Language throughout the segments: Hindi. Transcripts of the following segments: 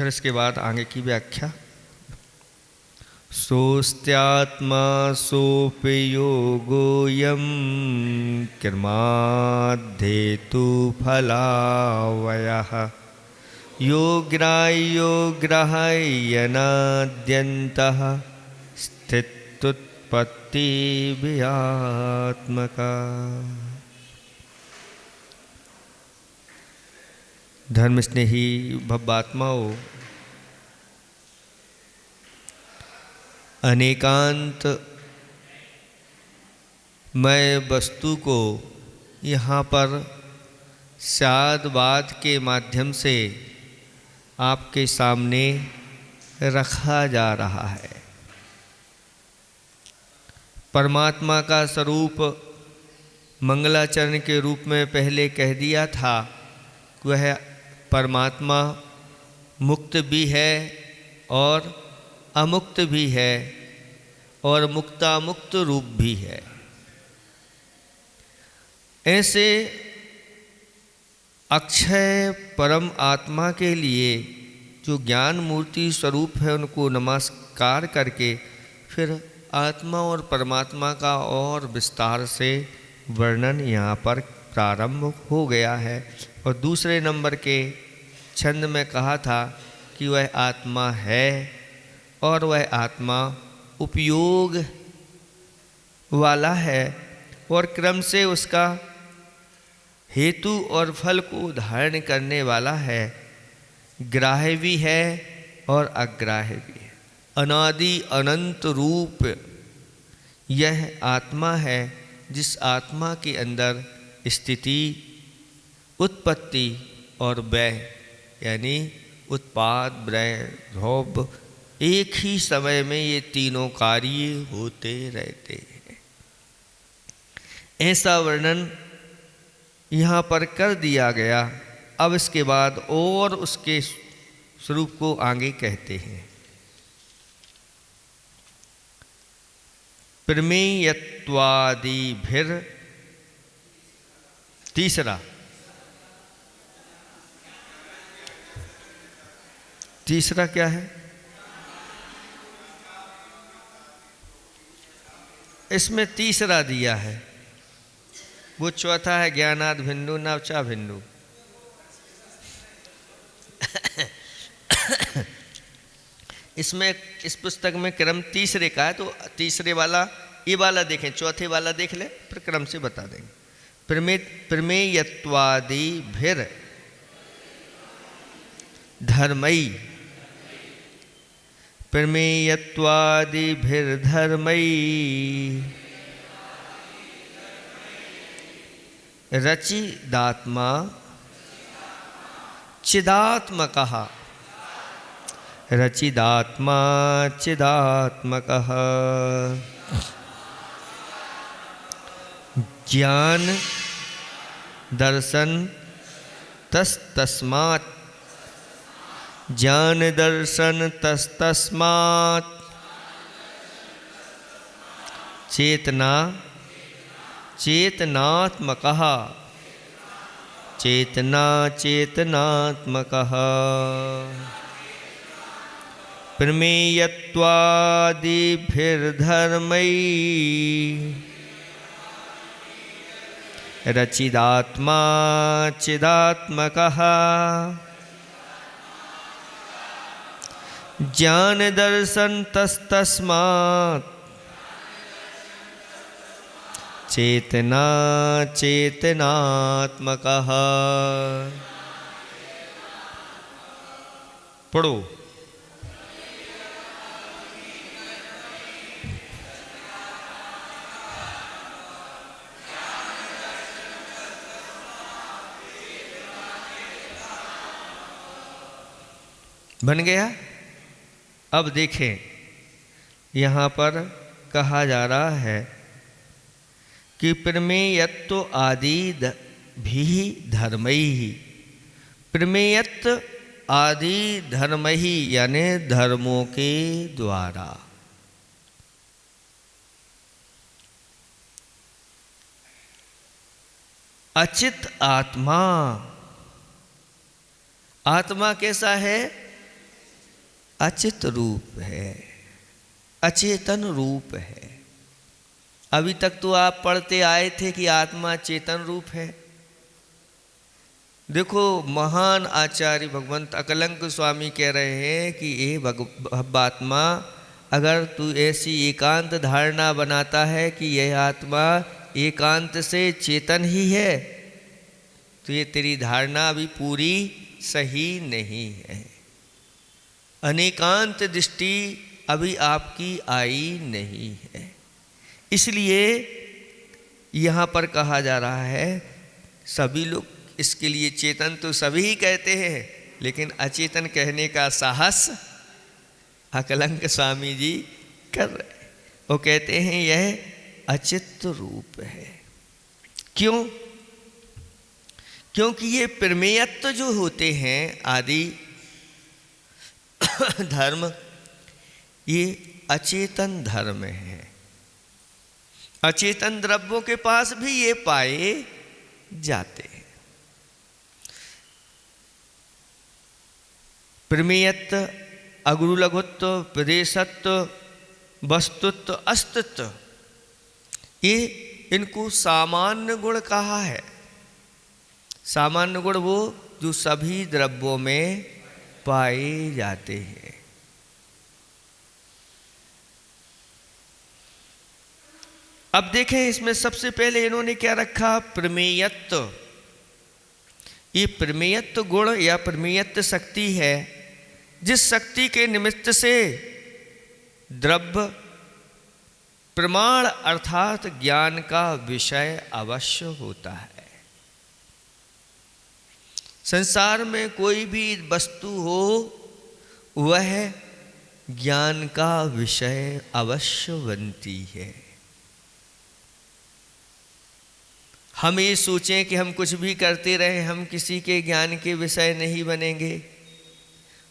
फिर इसके बाद आगे की व्याख्या। सोस्त्यात्मा सोपि योगोऽयं कर्माद्धेतु फलावयः यो ग्राह्यो ग्राह्यनाद्यन्तः स्थित्युत्पत्ति व्यात्मका। धर्म स्नेही भव्यात्माओं, अनेकांत मय वस्तु को यहाँ पर शादवाद के माध्यम से आपके सामने रखा जा रहा है। परमात्मा का स्वरूप मंगलाचरण के रूप में पहले कह दिया था। वह परमात्मा मुक्त भी है और अमुक्त भी है और मुक्तामुक्त रूप भी है। ऐसे अक्षय परम आत्मा के लिए जो ज्ञान मूर्ति स्वरूप है, उनको नमस्कार करके फिर आत्मा और परमात्मा का और विस्तार से वर्णन यहाँ पर प्रारंभ हो गया है। और दूसरे नंबर के छंद में कहा था कि वह आत्मा है और वह आत्मा उपयोग वाला है और क्रम से उसका हेतु और फल को धारण करने वाला है। ग्राह्य भी है और अग्राह्य भी है। अनादि अनंत रूप यह आत्मा है, जिस आत्मा के अंदर स्थिति, उत्पत्ति और व्यय यानी उत्पाद, व्यय, भोग एक ही समय में ये तीनों कार्य होते रहते हैं। ऐसा वर्णन यहाँ पर कर दिया गया। अब इसके बाद और उसके स्वरूप को आगे कहते हैं। प्रमेयत्वादिभिर, तीसरा क्या है? इसमें तीसरा दिया है, वो चौथा है ज्ञानाद भिन्नु नवचा भिन्नु। इसमें इस पुस्तक में क्रम तीसरे का है, तो तीसरे वाला ये वाला देखें, चौथे वाला देख ले, फिर क्रम से बता देंगे। प्रमेयत्वादि भिर धर्मई, प्रमेयत्वादि भिर धर्मई रचिदात्मा चिदात्मकः, रचिदात्मा चिदात्मकः ज्ञान दर्शन तस्तस्मात्, ज्ञान दर्शन तस्तस्मात् चेतना चेतनात्मकः, चेतना चेतनात्मकः प्रमेयत्वादिभिर्धर्मैः रचिदात्मा चिदात्मकः ज्ञान दर्शन तस्तस्मात् चेतना चेतनात्मकः। पढ़ो। बन गया। अब देखें, यहाँ पर कहा जा रहा है कि प्रमेयत्व आदि भी धर्मैहि, प्रमेयत्व आदि धर्म ही यानी धर्मों के द्वारा अचित आत्मा, आत्मा कैसा है? अचित रूप है, अचेतन रूप है। अभी तक तो आप पढ़ते आए थे कि आत्मा चेतन रूप है। देखो, महान आचार्य भगवंत अकलंक स्वामी कह रहे हैं कि ये भव्यात्मा, अगर तू ऐसी एकांत धारणा बनाता है कि यह आत्मा एकांत से चेतन ही है, तो ये तेरी धारणा अभी पूरी सही नहीं है। अनेकांत दृष्टि अभी आपकी आई नहीं है। इसलिए यहाँ पर कहा जा रहा है, सभी लोग इसके लिए चेतन तो सभी ही कहते हैं, लेकिन अचेतन कहने का साहस अकलंक स्वामी जी कर रहे हैं। वो कहते हैं यह अचित रूप है। क्यों? क्योंकि ये प्रमेयत्व जो होते हैं आदि धर्म, ये अचेतन धर्म है। अचेतन द्रव्यों के पास भी ये पाए जाते हैं। प्रमेयत्व, अगुरु लघुत्व, प्रदेशत्व, वस्तुत्व, अस्तित्व, ये इनको सामान्य गुण कहा है। सामान्य गुण वो जो सभी द्रव्यों में पाए जाते हैं। अब देखें, इसमें सबसे पहले इन्होंने क्या रखा? प्रमेयत्व। ये प्रमेयत्व गुण या प्रमेयत्व शक्ति है, जिस शक्ति के निमित्त से द्रव्य प्रमाण अर्थात ज्ञान का विषय अवश्य होता है। संसार में कोई भी वस्तु हो, वह ज्ञान का विषय अवश्य बनती है। हम ये सोचें कि हम कुछ भी करते रहे, हम किसी के ज्ञान के विषय नहीं बनेंगे,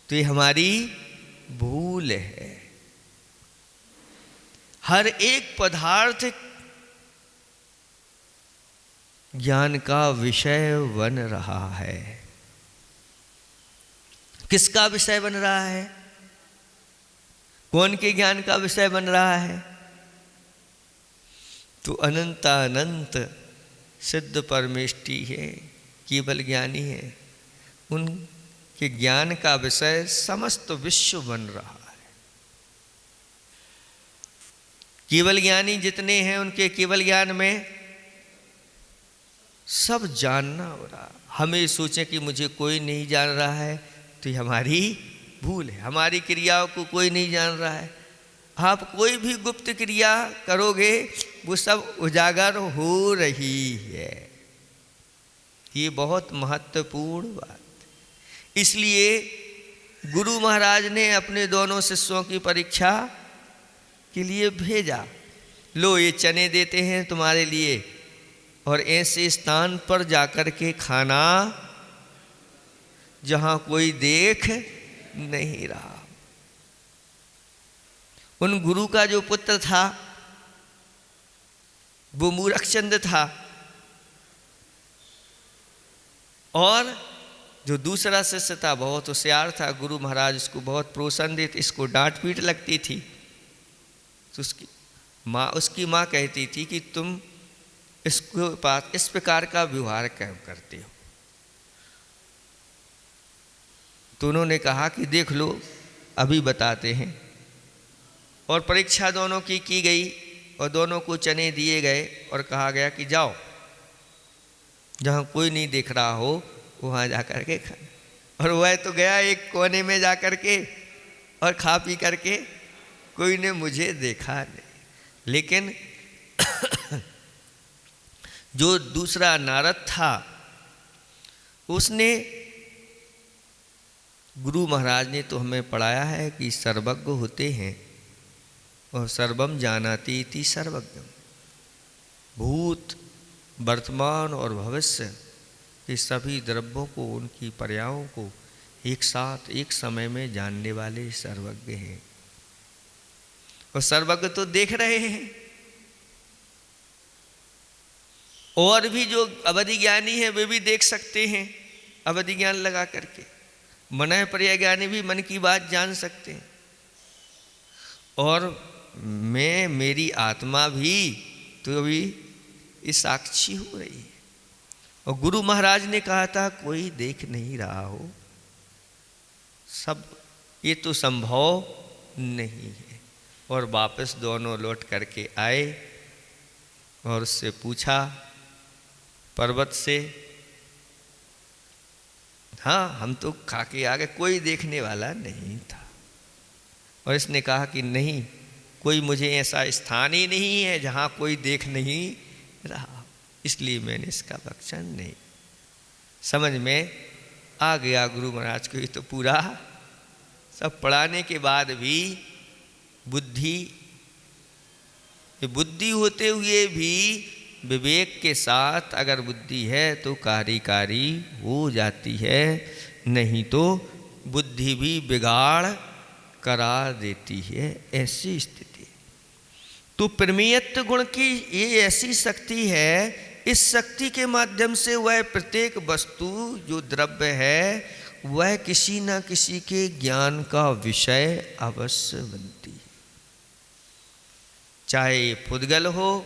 तो ये हमारी भूल है। हर एक पदार्थ ज्ञान का विषय बन रहा है। किसका विषय बन रहा है? कौन के ज्ञान का विषय बन रहा है? तो अनंतानंत सिद्ध परमेष्टि है, केवल ज्ञानी है, उनके ज्ञान का विषय समस्त विश्व बन रहा है। केवल ज्ञानी जितने हैं, उनके केवल ज्ञान में सब जानना हो रहा। हमें सोचें कि मुझे कोई नहीं जान रहा है, तो ये हमारी भूल है। हमारी क्रियाओं को कोई नहीं जान रहा है। आप कोई भी गुप्त क्रिया करोगे, वो सब उजागर हो रही है। ये बहुत महत्वपूर्ण बात। इसलिए गुरु महाराज ने अपने दोनों शिष्यों की परीक्षा के लिए भेजा। लो, ये चने देते हैं तुम्हारे लिए, और ऐसे स्थान पर जाकर के खाना जहां कोई देख नहीं रहा। उन गुरु का जो पुत्र था वो मूरखचंद था, और जो दूसरा शिष्य था बहुत होशियार था। गुरु महाराज इसको बहुत प्रोत्साहन देते, इसको डांट पीट लगती थी। तो उसकी माँ कहती थी कि तुम इसको पास इस प्रकार का व्यवहार क्यों करते हो? तो उन्होंने कहा कि देख लो, अभी बताते हैं। और परीक्षा दोनों की गई, और दोनों को चने दिए गए, और कहा गया कि जाओ, जहाँ कोई नहीं देख रहा हो वहाँ जा कर के खा। और वह तो गया एक कोने में जा कर के, और खा पी करके कोई ने मुझे देखा नहीं। लेकिन जो दूसरा नारद था, उसने, गुरु महाराज ने तो हमें पढ़ाया है कि सर्वज्ञ होते हैं, और सर्वम जानाति इति सर्वज्ञ। भूत, वर्तमान और भविष्य के सभी द्रव्यों को, उनकी पर्यायों को एक साथ एक समय में जानने वाले सर्वज्ञ हैं। और सर्वज्ञ तो देख रहे हैं, और भी जो अवधि ज्ञानी है वे भी देख सकते हैं अवधि ज्ञान लगा करके। मनः पर्यज्ञानी भी मन की बात जान सकते हैं, और मैं, मेरी आत्मा भी तो अभी इस साक्षी हो रही है। और गुरु महाराज ने कहा था कोई देख नहीं रहा हो, सब ये तो संभव नहीं है। और वापस दोनों लौट करके आए और उससे पूछा पर्वत से, हाँ हम तो खा के आ गए, कोई देखने वाला नहीं था। और इसने कहा कि नहीं, कोई मुझे ऐसा स्थान ही नहीं है जहाँ कोई देख नहीं रहा, इसलिए मैंने इसका भक्षण नहीं। समझ में आ गया गुरु महाराज को। ये तो पूरा सब पढ़ाने के बाद भी बुद्धि होते हुए भी विवेक के साथ अगर बुद्धि है तो कार्यकारी हो जाती है, नहीं तो बुद्धि भी बिगाड़ करा देती है, ऐसी स्थिति। तो प्रमेयत्व गुण की ये ऐसी शक्ति है, इस शक्ति के माध्यम से वह प्रत्येक वस्तु जो द्रव्य है वह किसी न किसी के ज्ञान का विषय अवश्य बनती है। चाहे पुद्गल हो,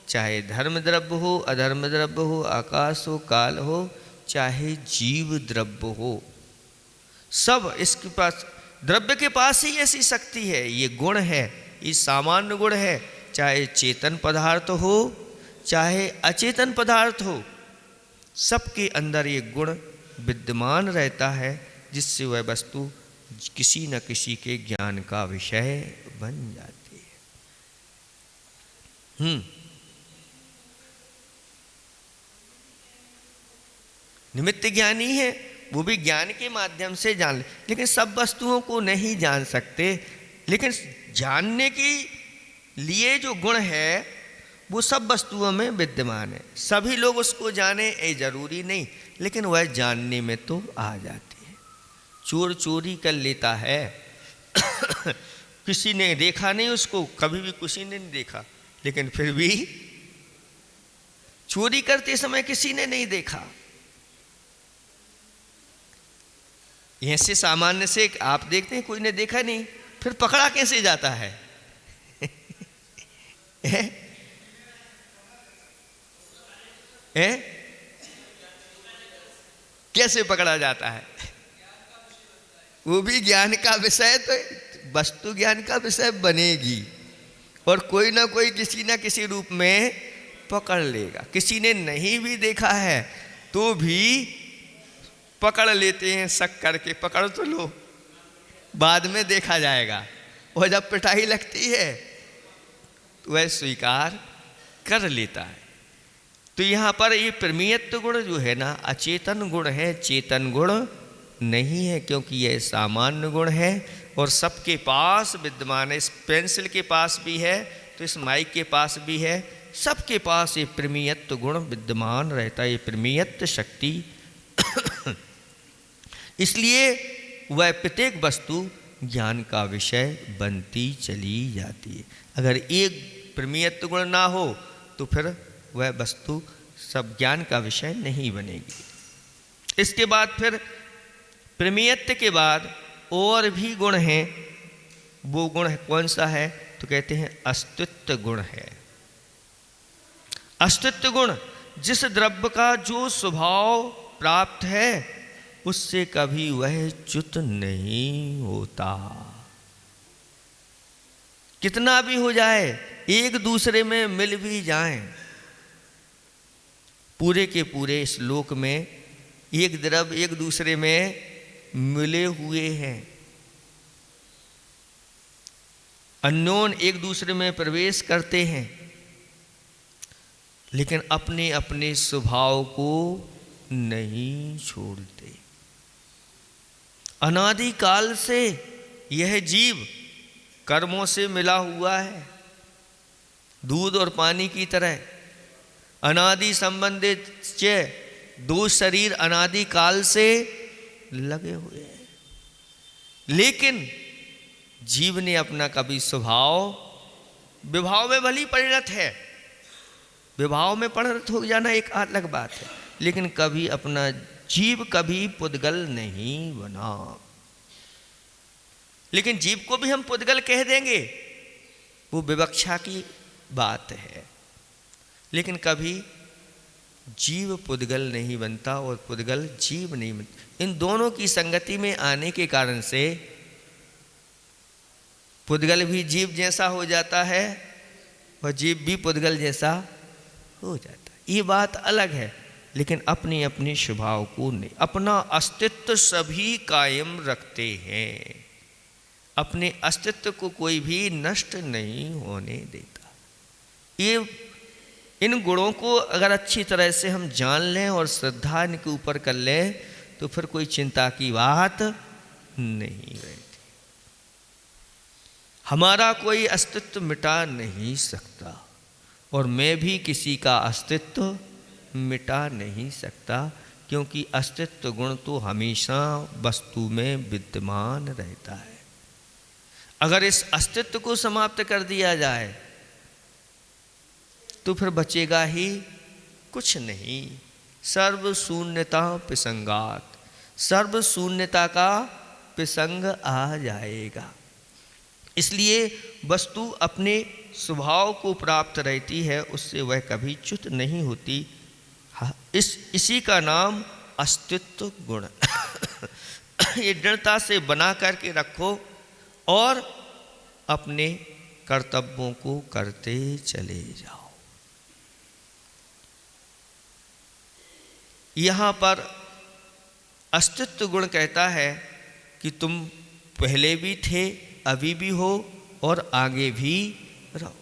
चाहे धर्म द्रव्य हो, अधर्म द्रव्य हो, आकाश हो, काल हो, चाहे जीव द्रव्य हो, सब इसके पास, द्रव्य के पास ही ऐसी शक्ति है, ये गुण है, ये सामान्य गुण है। चाहे चेतन पदार्थ हो, चाहे अचेतन पदार्थ हो, सबके अंदर ये गुण विद्यमान रहता है, जिससे वह वस्तु किसी न किसी के ज्ञान का विषय बन जाती है। निमित्त ज्ञानी है, वो भी ज्ञान के माध्यम से जान ले, लेकिन सब वस्तुओं को नहीं जान सकते। लेकिन जानने के लिए जो गुण है वो सब वस्तुओं में विद्यमान है। सभी लोग उसको जाने ये जरूरी नहीं, लेकिन वह जानने में तो आ जाती है। चोर चोरी कर लेता है किसी ने देखा नहीं उसको, कभी भी किसी ने नहीं देखा, लेकिन फिर भी चोरी करते समय किसी ने नहीं देखा। ऐसे सामान्य से आप देखते हैं कोई ने देखा नहीं, फिर पकड़ा कैसे जाता है? कैसे पकड़ा जाता है? वो भी ज्ञान का विषय, तो वस्तु ज्ञान का विषय बनेगी, और कोई ना कोई किसी ना किसी रूप में पकड़ लेगा। किसी ने नहीं भी देखा है तो भी पकड़ लेते हैं, शक करके पकड़ तो लो, बाद में देखा जाएगा। और जब पिटाई लगती है तो वह स्वीकार कर लेता है। तो यहाँ पर ये प्रमेयत्व गुण जो है ना, अचेतन गुण है, चेतन गुण नहीं है, क्योंकि यह सामान्य गुण है और सबके पास विद्यमान है। इस पेंसिल के पास भी है तो इस माइक के पास भी है, सबके पास ये प्रमेयत्व गुण विद्यमान रहता है, ये प्रमेयत्व शक्ति। इसलिए वह प्रत्येक वस्तु ज्ञान का विषय बनती चली जाती है। अगर एक प्रमेयत्व गुण ना हो तो फिर वह वस्तु सब ज्ञान का विषय नहीं बनेगी। इसके बाद फिर प्रमेयत्व के बाद और भी गुण हैं। वो गुण है कौन सा है? तो कहते हैं अस्तित्व गुण है। अस्तित्व गुण जिस द्रव्य का जो स्वभाव प्राप्त है उससे कभी वह च्युत नहीं होता। कितना भी हो जाए, एक दूसरे में मिल भी जाएं, पूरे के पूरे श्लोक में एक द्रव्य एक दूसरे में मिले हुए हैं, अन्योन एक दूसरे में प्रवेश करते हैं, लेकिन अपने अपने स्वभाव को नहीं छोड़ते। अनादि काल से यह जीव कर्मों से मिला हुआ है, दूध और पानी की तरह अनादि संबंधित दो शरीर अनादि काल से लगे हुए हैं। लेकिन जीव ने अपना कभी स्वभाव, विभाव में भली परिणत है, विभाव में परिणत हो जाना एक अलग बात है, लेकिन कभी अपना जीव कभी पुद्गल नहीं बना। लेकिन जीव को भी हम पुद्गल कह देंगे, वो विवक्षा की बात है। लेकिन कभी जीव पुद्गल नहीं बनता और पुद्गल जीव नहीं बनता। इन दोनों की संगति में आने के कारण से पुद्गल भी जीव जैसा हो जाता है और जीव भी पुद्गल जैसा हो जाता है। ये बात अलग है, लेकिन अपनी अपनी स्वभाव को नहीं, अपना अस्तित्व सभी कायम रखते हैं। अपने अस्तित्व को कोई भी नष्ट नहीं होने देता। ये इन गुणों को अगर अच्छी तरह से हम जान लें और श्रद्धा इनके ऊपर कर लें तो फिर कोई चिंता की बात नहीं रहती। हमारा कोई अस्तित्व मिटा नहीं सकता और मैं भी किसी का अस्तित्व मिटा नहीं सकता, क्योंकि अस्तित्व गुण तो हमेशा वस्तु में विद्यमान रहता है। अगर इस अस्तित्व को समाप्त कर दिया जाए तो फिर बचेगा ही कुछ नहीं। सर्व शून्यता पिसंगात, सर्व शून्यता का पिसंग आ जाएगा। इसलिए वस्तु अपने स्वभाव को प्राप्त रहती है, उससे वह कभी च्युत नहीं होती। इसी का नाम अस्तित्व गुण। ये दृढ़ता से बना करके रखो और अपने कर्तव्यों को करते चले जाओ। यहाँ पर अस्तित्व गुण कहता है कि तुम पहले भी थे, अभी भी हो और आगे भी रहो।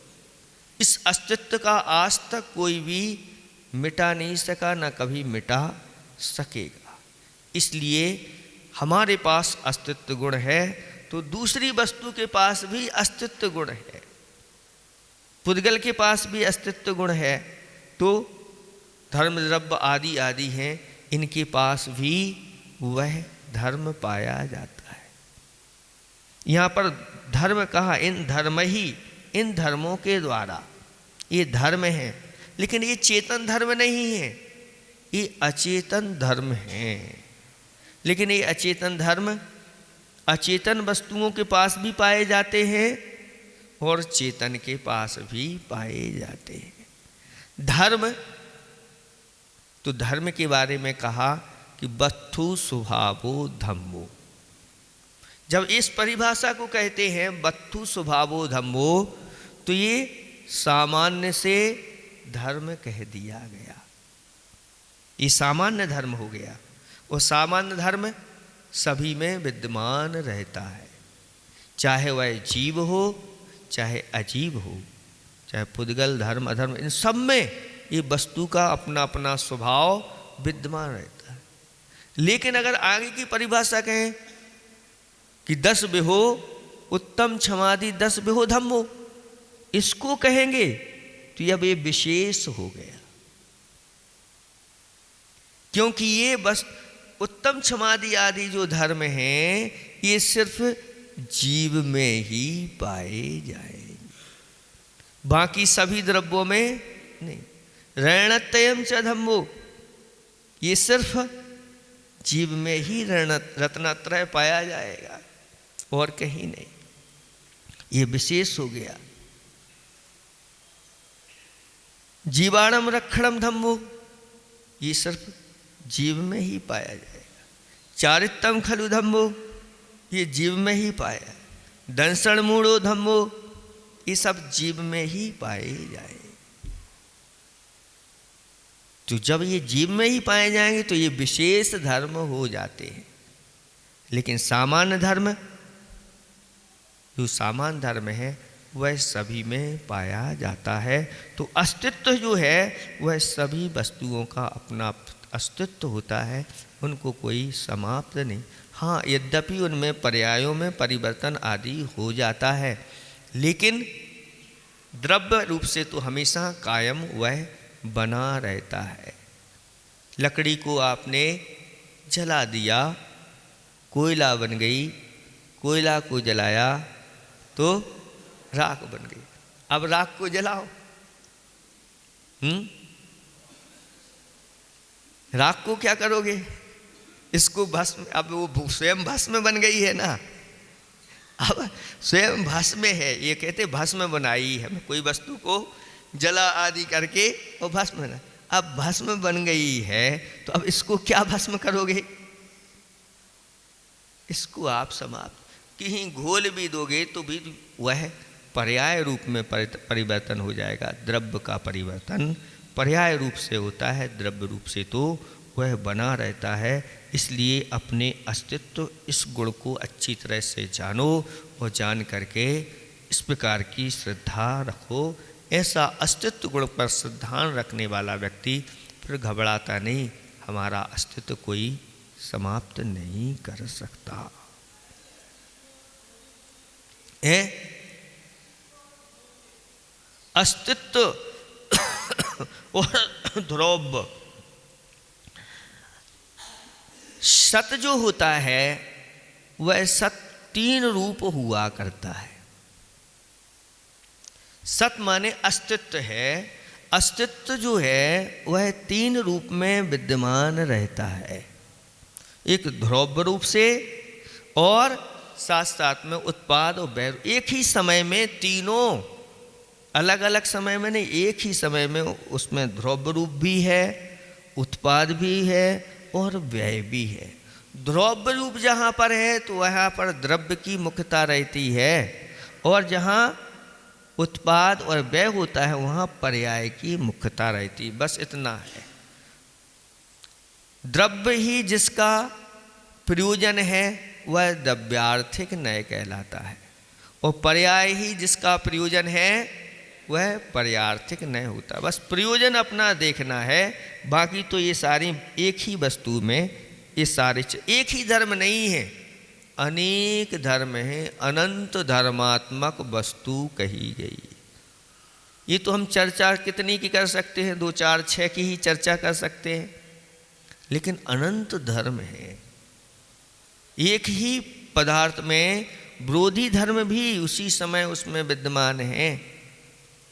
इस अस्तित्व का आज तक कोई भी मिटा नहीं सका, ना कभी मिटा सकेगा। इसलिए हमारे पास अस्तित्व गुण है तो दूसरी वस्तु के पास भी अस्तित्व गुण है। पुद्गल के पास भी अस्तित्व गुण है तो धर्म द्रव्य आदि आदि हैं, इनके पास भी वह धर्म पाया जाता है। यहाँ पर धर्म कहा, इन धर्म ही, इन धर्मों के द्वारा ये धर्म है, लेकिन ये चेतन धर्म नहीं है, ये अचेतन धर्म है। लेकिन ये अचेतन धर्म अचेतन वस्तुओं के पास भी पाए जाते हैं और चेतन के पास भी पाए जाते हैं। धर्म तो धर्म के बारे में कहा कि वस्तु स्वभावो धम्मो। जब इस परिभाषा को कहते हैं वस्तु स्वभावो धम्मो, तो ये सामान्य से धर्म कह दिया गया। ये सामान्य धर्म हो गया और सामान्य धर्म सभी में विद्यमान रहता है, चाहे वह जीव हो चाहे अजीव हो, चाहे पुद्गल धर्म अधर्म, इन सब में ये वस्तु का अपना अपना स्वभाव विद्यमान रहता है। लेकिन अगर आगे की परिभाषा कहें कि 10 बिहो उत्तम क्षमादि 10 बिहो धम्मो, इसको कहेंगे तो अब ये विशेष हो गया, क्योंकि ये बस उत्तम क्षमादि आदि जो धर्म हैं ये सिर्फ जीव में ही पाए जाएंगे, बाकी सभी द्रव्यों में नहीं। ऋणत्रयम् च धम्मो, ये सिर्फ जीव में ही रत्नत्रय पाया जाएगा और कहीं नहीं, ये विशेष हो गया। जीवाणम रक्षणम धम्मो, ये सिर्फ जीव में ही पाया जाएगा। चारित्रम खलु धम्मो, ये जीव में ही पाया। दंसण मूढ़ो धम्मो, ये सब जीव में ही पाए जाए। तो जब ये जीव में ही पाए जाएंगे तो ये विशेष धर्म हो जाते हैं। लेकिन सामान्य धर्म, जो सामान्य धर्म है वह सभी में पाया जाता है। तो अस्तित्व जो है वह सभी वस्तुओं का अपना अस्तित्व होता है, उनको कोई समाप्त नहीं। हाँ, यद्यपि उनमें पर्यायों में परिवर्तन आदि हो जाता है, लेकिन द्रव्य रूप से तो हमेशा कायम वह बना रहता है। लकड़ी को आपने जला दिया, कोयला बन गई, कोयला को जलाया तो राख बन गई। अब राख को जलाओ, राख को क्या करोगे? इसको भस्म, अब वो स्वयं भस्म बन गई है ना, अब स्वयं भस्म है। ये कहते भस्म बनाई है, कोई वस्तु को जला आदि करके वो भस्म बना, अब भस्म बन गई है तो अब इसको क्या भस्म करोगे? इसको आप समाप्त, कहीं घोल भी दोगे तो भी वह पर्याय रूप में परिवर्तन हो जाएगा। द्रव्य का परिवर्तन पर्याय रूप से होता है, द्रव्य रूप से तो वह बना रहता है। इसलिए अपने अस्तित्व, इस गुण को अच्छी तरह से जानो और जान करके इस प्रकार की श्रद्धा रखो। ऐसा अस्तित्व गुण पर श्रद्धा रखने वाला व्यक्ति फिर घबराता नहीं, हमारा अस्तित्व कोई समाप्त नहीं कर सकता है। अस्तित्व और ध्रुव, सत जो होता है वह सत तीन रूप हुआ करता है। सत माने अस्तित्व है, अस्तित्व जो है वह तीन रूप में विद्यमान रहता है, एक ध्रुव रूप से और साथ साथ में उत्पाद और व्यय। एक ही समय में तीनों, अलग अलग समय में नहीं, एक ही समय में उसमें ध्रुव रूप भी है, उत्पाद भी है और व्यय भी है। ध्रुव रूप जहाँ पर है तो वहाँ पर द्रव्य की मुख्यता रहती है, और जहाँ उत्पाद और व्यय होता है वहाँ पर्याय की मुख्यता रहती है। बस इतना है। द्रव्य ही जिसका प्रयोजन है वह द्रव्यार्थिक न्याय कहलाता है, और पर्याय ही जिसका प्रयोजन है वह पर्यार्थिक न्याय होता है। बस प्रयोजन अपना देखना है, बाकी तो ये सारी एक ही वस्तु में, ये सारे एक ही धर्म नहीं है, अनेक धर्म हैं, अनंत धर्मात्मक वस्तु कही गई। ये तो हम चर्चा कितनी की कर सकते हैं, 2 4 6 की ही चर्चा कर सकते हैं, लेकिन अनंत धर्म है। एक ही पदार्थ में विरोधी धर्म भी उसी समय उसमें विद्यमान है।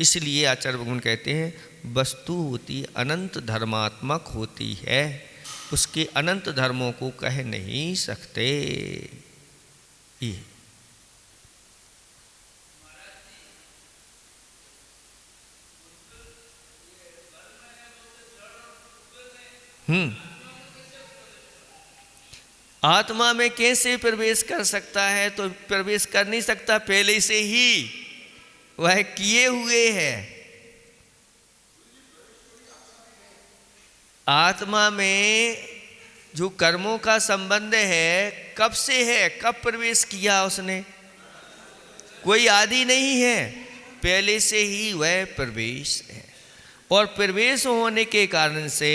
इसलिए आचार्य भगवान कहते हैं वस्तु होती अनंत धर्मात्मक होती है, उसके अनंत धर्मों को कह नहीं सकते। ये आत्मा में कैसे प्रवेश कर सकता है? तो प्रवेश कर नहीं सकता, पहले से ही वह किए हुए है। आत्मा में जो कर्मों का संबंध है कब से है, कब प्रवेश किया उसने? कोई आदि नहीं है, पहले से ही वह प्रवेश है। और प्रवेश होने के कारण से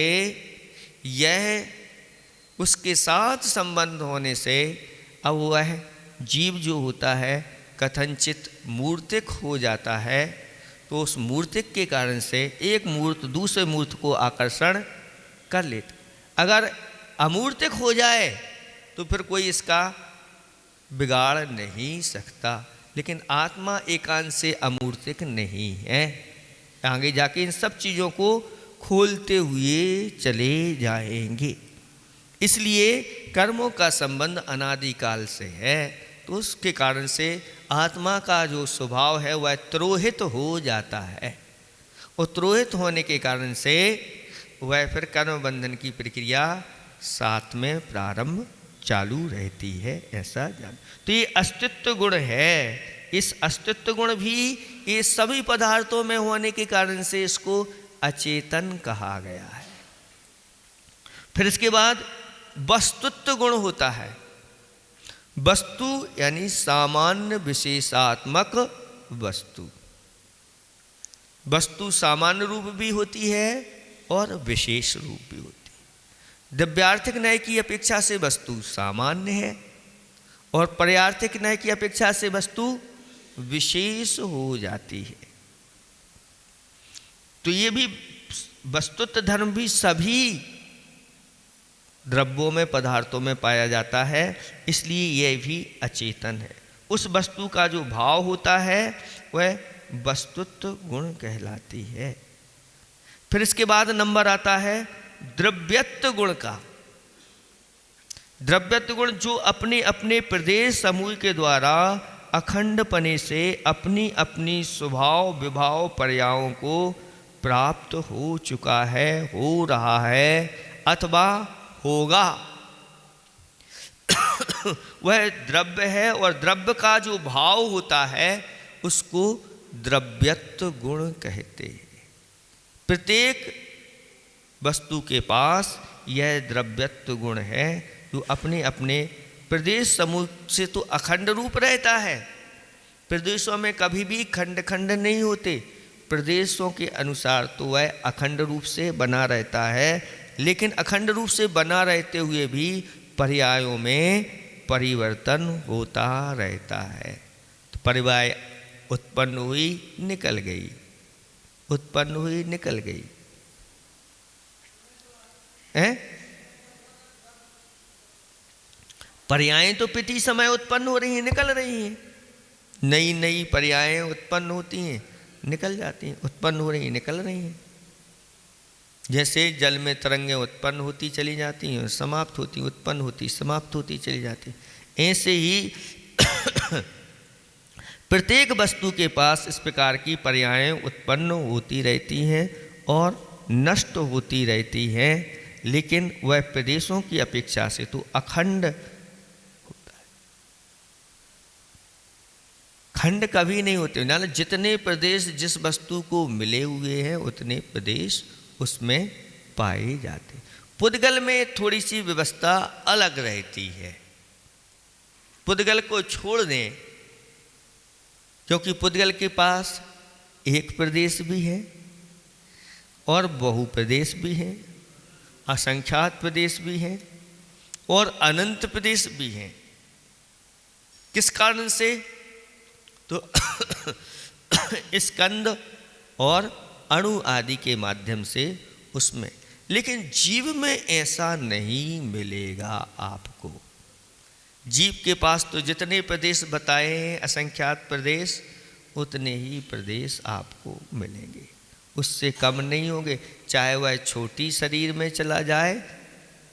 यह उसके साथ संबंध होने से अब वह जीव जो होता है कथनचित मूर्तिक हो जाता है। तो उस मूर्तिक के कारण से एक मूर्त दूसरे मूर्त को आकर्षण कर लेता। अगर अमूर्तिक हो जाए तो फिर कोई इसका बिगाड़ नहीं सकता, लेकिन आत्मा एकांत से अमूर्तिक नहीं है। आगे जाके इन सब चीज़ों को खोलते हुए चले जाएंगे। इसलिए कर्मों का संबंध अनादिकाल से है, तो उसके कारण से आत्मा का जो स्वभाव है वह त्रोहित हो जाता है, और त्रोहित होने के कारण से वह फिर कर्म बंधन की प्रक्रिया साथ में प्रारंभ चालू रहती है। ऐसा जान, तो ये अस्तित्व गुण है। इस अस्तित्व गुण भी ये सभी पदार्थों में होने के कारण से इसको अचेतन कहा गया है। फिर इसके बाद वस्तुत्व गुण होता है। वस्तु यानी सामान्य विशेषात्मक वस्तु। वस्तु सामान्य रूप भी होती है और विशेष रूप भी होती है। द्रव्यार्थिक न्याय की अपेक्षा से वस्तु सामान्य है, और पर्यार्थिक न्याय की अपेक्षा से वस्तु विशेष हो जाती है। तो ये भी वस्तुत्व धर्म भी सभी द्रव्यों में, पदार्थों में पाया जाता है, इसलिए यह भी अचेतन है। उस वस्तु का जो भाव होता है वह वस्तुत्व गुण कहलाती है। फिर इसके बाद नंबर आता है द्रव्यत्व गुण का। द्रव्यत्व गुण जो अपने अपने प्रदेश समूह के द्वारा अखंडपने से अपनी अपनी स्वभाव विभाव पर्यायों को प्राप्त हो चुका है, हो रहा है अथवा होगा, वह द्रव्य है। और द्रव्य का जो भाव होता है उसको द्रव्यत्व गुण कहते हैं। प्रत्येक वस्तु के पास यह द्रव्यत्व गुण है जो अपने अपने प्रदेश समूह से तो अखंड रूप रहता है। प्रदेशों में कभी भी खंड खंड नहीं होते, प्रदेशों के अनुसार तो वह अखंड रूप से बना रहता है, लेकिन अखंड रूप से बना रहते हुए भी पर्यायों में परिवर्तन होता रहता है। तो पर्याय उत्पन्न हुई निकल गई, उत्पन्न हुई निकल गई है। पर्यायें तो प्रति समय उत्पन्न हो रही हैं, निकल रही हैं। नई नई पर्यायें उत्पन्न होती हैं, निकल जाती हैं, उत्पन्न हो रही हैं, निकल रही हैं। जैसे जल में तरंगें उत्पन्न होती चली जाती हैं, समाप्त होती, उत्पन्न होती, समाप्त होती चली जाती। ऐसे ही प्रत्येक वस्तु के पास इस प्रकार की पर्यायें उत्पन्न होती रहती हैं और नष्ट होती रहती हैं, लेकिन वह प्रदेशों की अपेक्षा से तो अखंड होता है। खंड कभी नहीं होते ना, जितने प्रदेश जिस वस्तु को मिले हुए हैं उतने प्रदेश उसमें पाए जाते। पुद्गल में थोड़ी सी व्यवस्था अलग रहती है। पुद्गल को छोड़ दें, क्योंकि पुद्गल के पास एक प्रदेश भी है और बहु प्रदेश भी है, असंख्यात प्रदेश भी हैं और अनंत प्रदेश भी हैं। किस कारण से? तो स्कंद और अणु आदि के माध्यम से उसमें। लेकिन जीव में ऐसा नहीं मिलेगा आपको। जीव के पास तो जितने प्रदेश बताए हैं असंख्यात प्रदेश, उतने ही प्रदेश आपको मिलेंगे, उससे कम नहीं होंगे। चाहे वह छोटी शरीर में चला जाए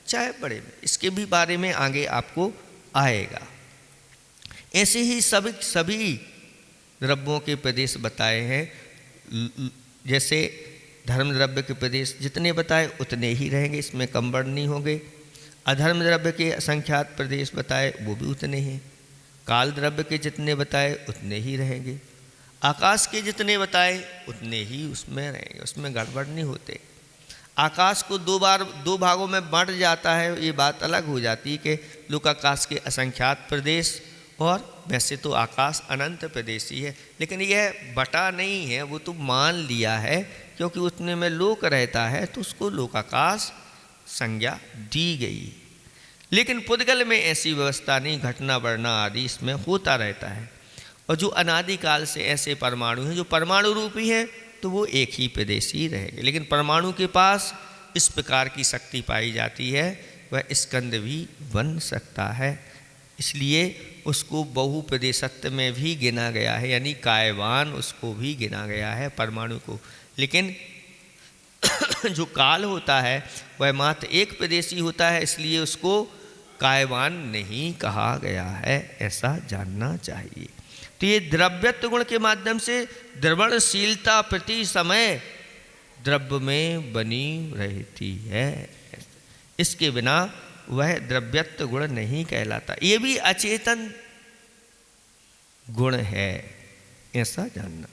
चाहे बड़े में, इसके भी बारे में आगे आपको आएगा। ऐसे ही सभी द्रव्यों के प्रदेश बताए हैं। जैसे धर्म द्रव्य के प्रदेश जितने बताए उतने ही रहेंगे, इसमें कम बढ़ नहीं होंगे। अधर्म द्रव्य के असंख्यात प्रदेश बताए वो भी उतने हैं। काल द्रव्य के जितने बताए उतने ही रहेंगे। आकाश के जितने बताए उतने ही उसमें रहेंगे, उसमें गड़बड़ नहीं होते। आकाश को दो भागों में बांट जाता है, ये बात अलग हो जाती है कि लोकाकाश के असंख्यात प्रदेश, और वैसे तो आकाश अनंत प्रदेशी है, लेकिन यह बटा नहीं है, वो तो मान लिया है क्योंकि उतने में लोक रहता है तो उसको लोकाकाश संज्ञा दी गई। लेकिन पुद्गल में ऐसी व्यवस्था नहीं, घटना बढ़ना आदि इसमें होता रहता है। और जो अनादिकाल से ऐसे परमाणु हैं जो परमाणु रूपी हैं तो वो एक ही प्रदेश ही रहेंगे। लेकिन परमाणु के पास इस प्रकार की शक्ति पाई जाती है, वह स्कंद भी बन सकता है, इसलिए उसको बहु प्रदेशत्व में भी गिना गया है, यानी कायवान उसको भी गिना गया है परमाणु को। लेकिन जो काल होता है वह मात्र एक प्रदेशी होता है, इसलिए उसको कायवान नहीं कहा गया है, ऐसा जानना चाहिए। तो ये द्रव्यत्व गुण के माध्यम से द्रवणशीलता प्रति समय द्रव्य में बनी रहती है। इसके बिना वह द्रव्यत्व गुण नहीं कहलाता, ये भी अचेतन गुण है, ऐसा जानना।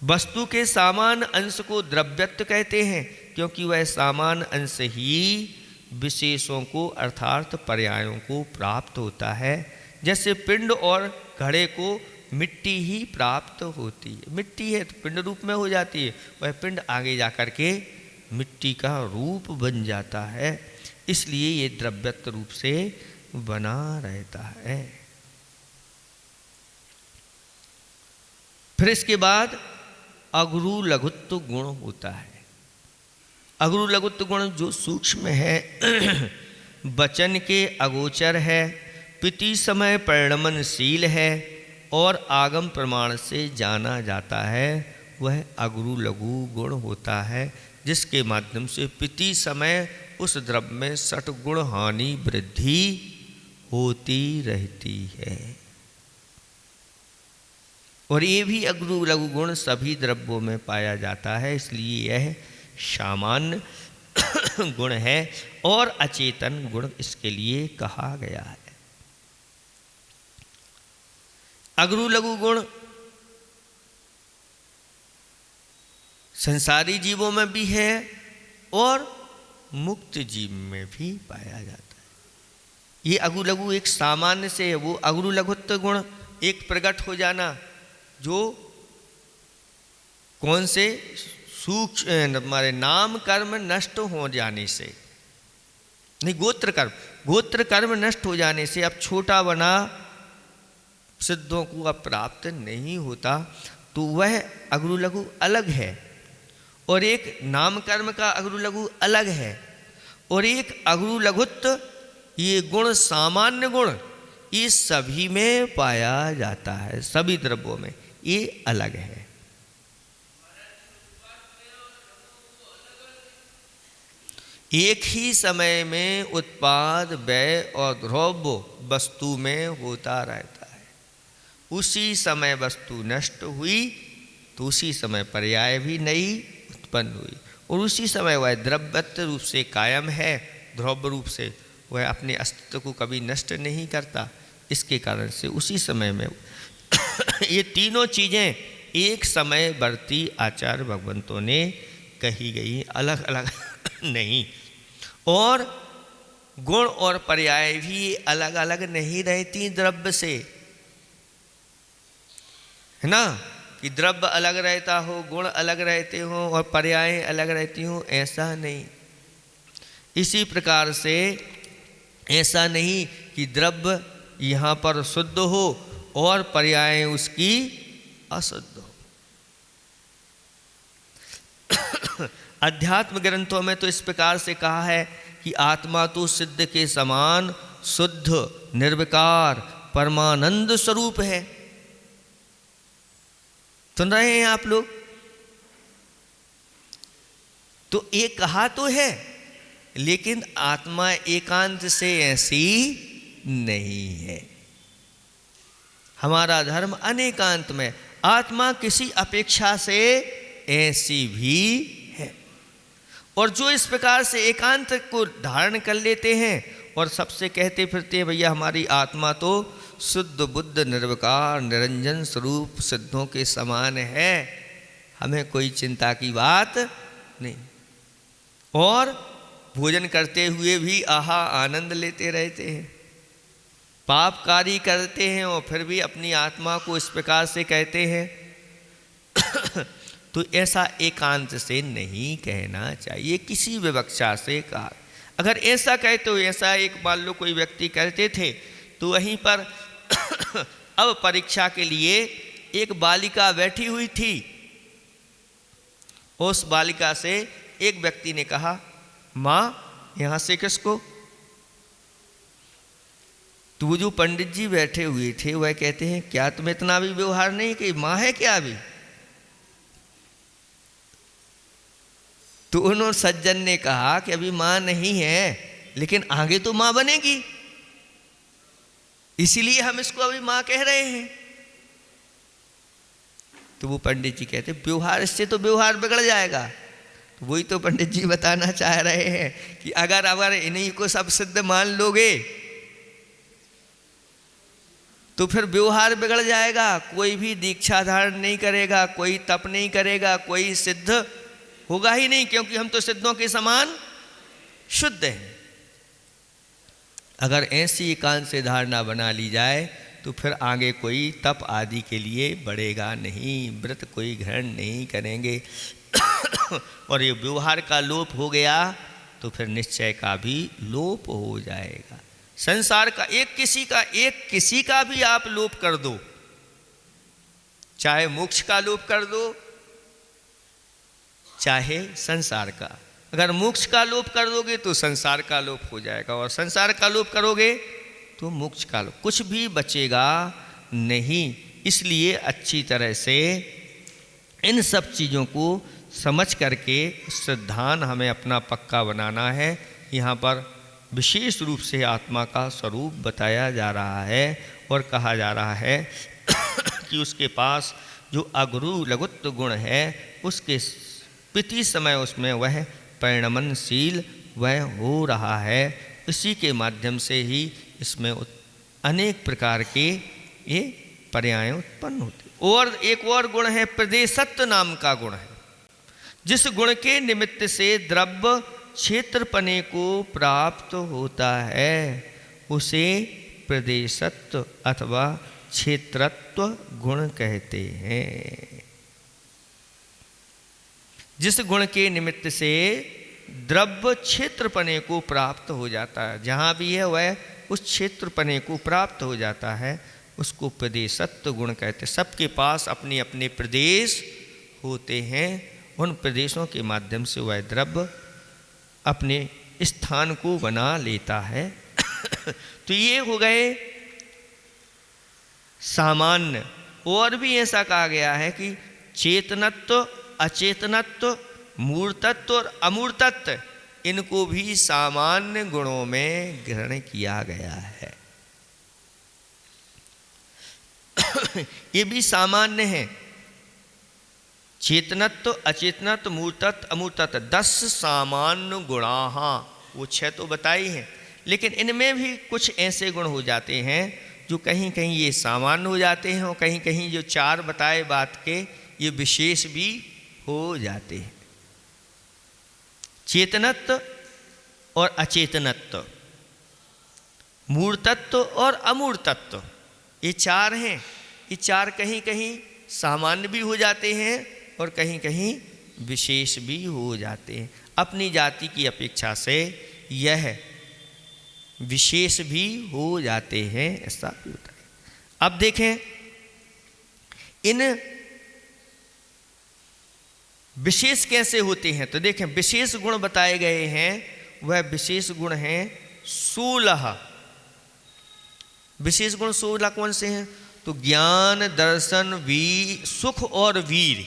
वस्तु के समान अंश को द्रव्यत्व कहते हैं क्योंकि वह समान अंश ही विशेषों को अर्थात पर्यायों को प्राप्त होता है। जैसे पिंड और घड़े को मिट्टी ही प्राप्त होती है, मिट्टी है तो पिंड रूप में हो जाती है, वह पिंड आगे जाकर के मिट्टी का रूप बन जाता है, इसलिए ये द्रव्यत्व रूप से बना रहता है। फिर इसके बाद अगुरु लघुत्व गुण होता है। अगुरु लघुत्व गुण जो सूक्ष्म है, वचन के अगोचर है, प्रति समय परिणमनशील है और आगम प्रमाण से जाना जाता है, वह अगुरु लघु गुण होता है, जिसके माध्यम से प्रति समय उस द्रव्य में सटगुण हानि वृद्धि होती रहती है। और ये भी अगुरु लघु गुण सभी द्रव्यों में पाया जाता है, इसलिए यह सामान्य गुण है और अचेतन गुण इसके लिए कहा गया है। अगुरु लघु गुण संसारी जीवों में भी है और मुक्त जीव में भी पाया जाता है। ये अगु लघु एक सामान्य से है, वो अगुरु लघुत्व गुण एक प्रकट हो जाना जो कौन से सूक्ष्म हमारे नाम कर्म नष्ट हो जाने से, नहीं गोत्र कर्म नष्ट हो जाने से अब छोटा बना सिद्धों को अब प्राप्त नहीं होता, तो वह अगुरु लघु अलग है। और एक नाम कर्म का अगुरु लघु अलग है, और एक अगुरु लघुत्व ये गुण सामान्य गुण ये सभी में पाया जाता है, सभी द्रव्यों में ये अलग है। एक ही समय में उत्पाद व्यय और द्रव्य वस्तु में होता रहता है। उसी समय वस्तु नष्ट हुई तो उसी समय पर्याय भी नई उत्पन्न हुई, और उसी समय वह द्रव्यत्व रूप से कायम है, द्रव्य रूप से वह अपने अस्तित्व को कभी नष्ट नहीं करता। इसके कारण से उसी समय में ये तीनों चीज़ें एक समय वर्ती आचार्य भगवंतों ने कही गई, अलग अलग नहीं। और गुण और पर्याय भी अलग अलग नहीं रहती द्रव्य से, है ना, कि द्रव्य अलग रहता हो, गुण अलग रहते हो और पर्याय अलग रहती हो, ऐसा नहीं। इसी प्रकार से ऐसा नहीं कि द्रव्य यहाँ पर शुद्ध हो और पर्याय उसकी अशुद्ध हो। अध्यात्म ग्रंथों में तो इस प्रकार से कहा है कि आत्मा तो सिद्ध के समान शुद्ध निर्विकार परमानंद स्वरूप है। सुन रहे हैं आप लोग? तो ये कहा तो है, लेकिन आत्मा एकांत से ऐसी नहीं है। हमारा धर्म अनेकांत में, आत्मा किसी अपेक्षा से ऐसी भी है। और जो इस प्रकार से एकांत को धारण कर लेते हैं और सबसे कहते फिरते हैं भैया हमारी आत्मा तो शुद्ध बुद्ध निर्विकार निरंजन स्वरूप सिद्धों के समान है, हमें कोई चिंता की बात नहीं, और भोजन करते हुए भी आहा आनंद लेते रहते हैं, पाप कार्य करते हैं और फिर भी अपनी आत्मा को इस प्रकार से कहते हैं तो ऐसा एकांत से नहीं कहना चाहिए, किसी विवक्षा से कहा। अगर ऐसा कहते हो, ऐसा एक मान लो कोई व्यक्ति कहते थे, तो वहीं पर अब परीक्षा के लिए एक बालिका बैठी हुई थी। उस बालिका से एक व्यक्ति ने कहा, माँ यहाँ से किसको? तो वो जो पंडित जी बैठे हुए थे वह कहते हैं, क्या तुम इतना भी व्यवहार नहीं कि माँ है क्या अभी? तो उन्होंने सज्जन ने कहा कि अभी माँ नहीं है, लेकिन आगे तो माँ बनेगी, इसीलिए हम इसको अभी माँ कह रहे हैं। तो वो पंडित जी कहते, व्यवहार इससे तो व्यवहार बिगड़ जाएगा। तो वही तो पंडित जी बताना चाह रहे हैं कि अगर इन्हीं को सब सिद्ध मान लोगे तो फिर व्यवहार बिगड़ जाएगा, कोई भी दीक्षा धारण नहीं करेगा, कोई तप नहीं करेगा, कोई सिद्ध होगा ही नहीं, क्योंकि हम तो सिद्धों के समान शुद्ध हैं। अगर ऐसी एकांत से धारणा बना ली जाए तो फिर आगे कोई तप आदि के लिए बढ़ेगा नहीं, व्रत कोई ग्रहण नहीं करेंगे और ये व्यवहार का लोप हो गया तो फिर निश्चय का भी लोप हो जाएगा। संसार का एक किसी का भी आप लोप कर दो, चाहे मोक्ष का लोप कर दो चाहे संसार का। अगर मोक्ष का लोप कर दोगे तो संसार का लोप हो जाएगा, और संसार का लोप करोगे तो मोक्ष का लोप, कुछ भी बचेगा नहीं। इसलिए अच्छी तरह से इन सब चीज़ों को समझ करके सिद्धांत हमें अपना पक्का बनाना है यहाँ पर विशेष रूप से आत्मा का स्वरूप बताया जा रहा है और कहा जा रहा है कि उसके पास जो अगुरु लघुत्व गुण है उसके प्रति समय उसमें वह परिणमनशील वह हो रहा है। इसी के माध्यम से ही इसमें अनेक प्रकार के ये पर्याय उत्पन्न होते। और एक और गुण है प्रदेशत्व नाम का गुण है, जिस गुण के निमित्त से द्रव्य क्षेत्रपने को प्राप्त होता है उसे प्रदेशत्व अथवा क्षेत्रत्व गुण कहते हैं। जिस गुण के निमित्त से द्रव्य क्षेत्रपने को प्राप्त हो जाता है, जहाँ भी है वह उस क्षेत्रपने को प्राप्त हो जाता है, उसको प्रदेशत्व गुण कहते हैं। सबके पास अपने अपने प्रदेश होते हैं, उन प्रदेशों के माध्यम से वह द्रव्य अपने स्थान को बना लेता है। तो ये हो गए सामान्य। और भी ऐसा कहा गया है कि चेतनत्व, अचेतनत्व, मूर्तत्व और अमूर्तत्व इनको भी सामान्य गुणों में ग्रहण किया गया है। ये भी सामान्य है। चेतनत्व, अचेतनत्व, मूर्तत्व, अमूर्तत्व 10 सामान्य गुणाः, वो 6 तो बताई हैं, लेकिन इनमें भी कुछ ऐसे गुण हो जाते हैं जो कहीं कहीं ये सामान्य हो जाते हैं और कहीं कहीं जो 4 बताए बात के ये विशेष भी हो जाते हैं। चेतनत्व और अचेतनत्व, मूर्तत्व और अमूर्तत्व, ये 4 हैं। ये 4 कहीं कहीं सामान्य भी हो जाते हैं और कहीं कहीं विशेष भी हो जाते हैं। अपनी जाति की अपेक्षा से यह विशेष भी हो जाते हैं, ऐसा भी होता है। अब देखें इन विशेष कैसे होते हैं, तो देखें विशेष गुण बताए गए हैं, वह विशेष गुण हैं 16। विशेष गुण 16 कौन से हैं? तो ज्ञान, दर्शन, वीर, सुख और वीर,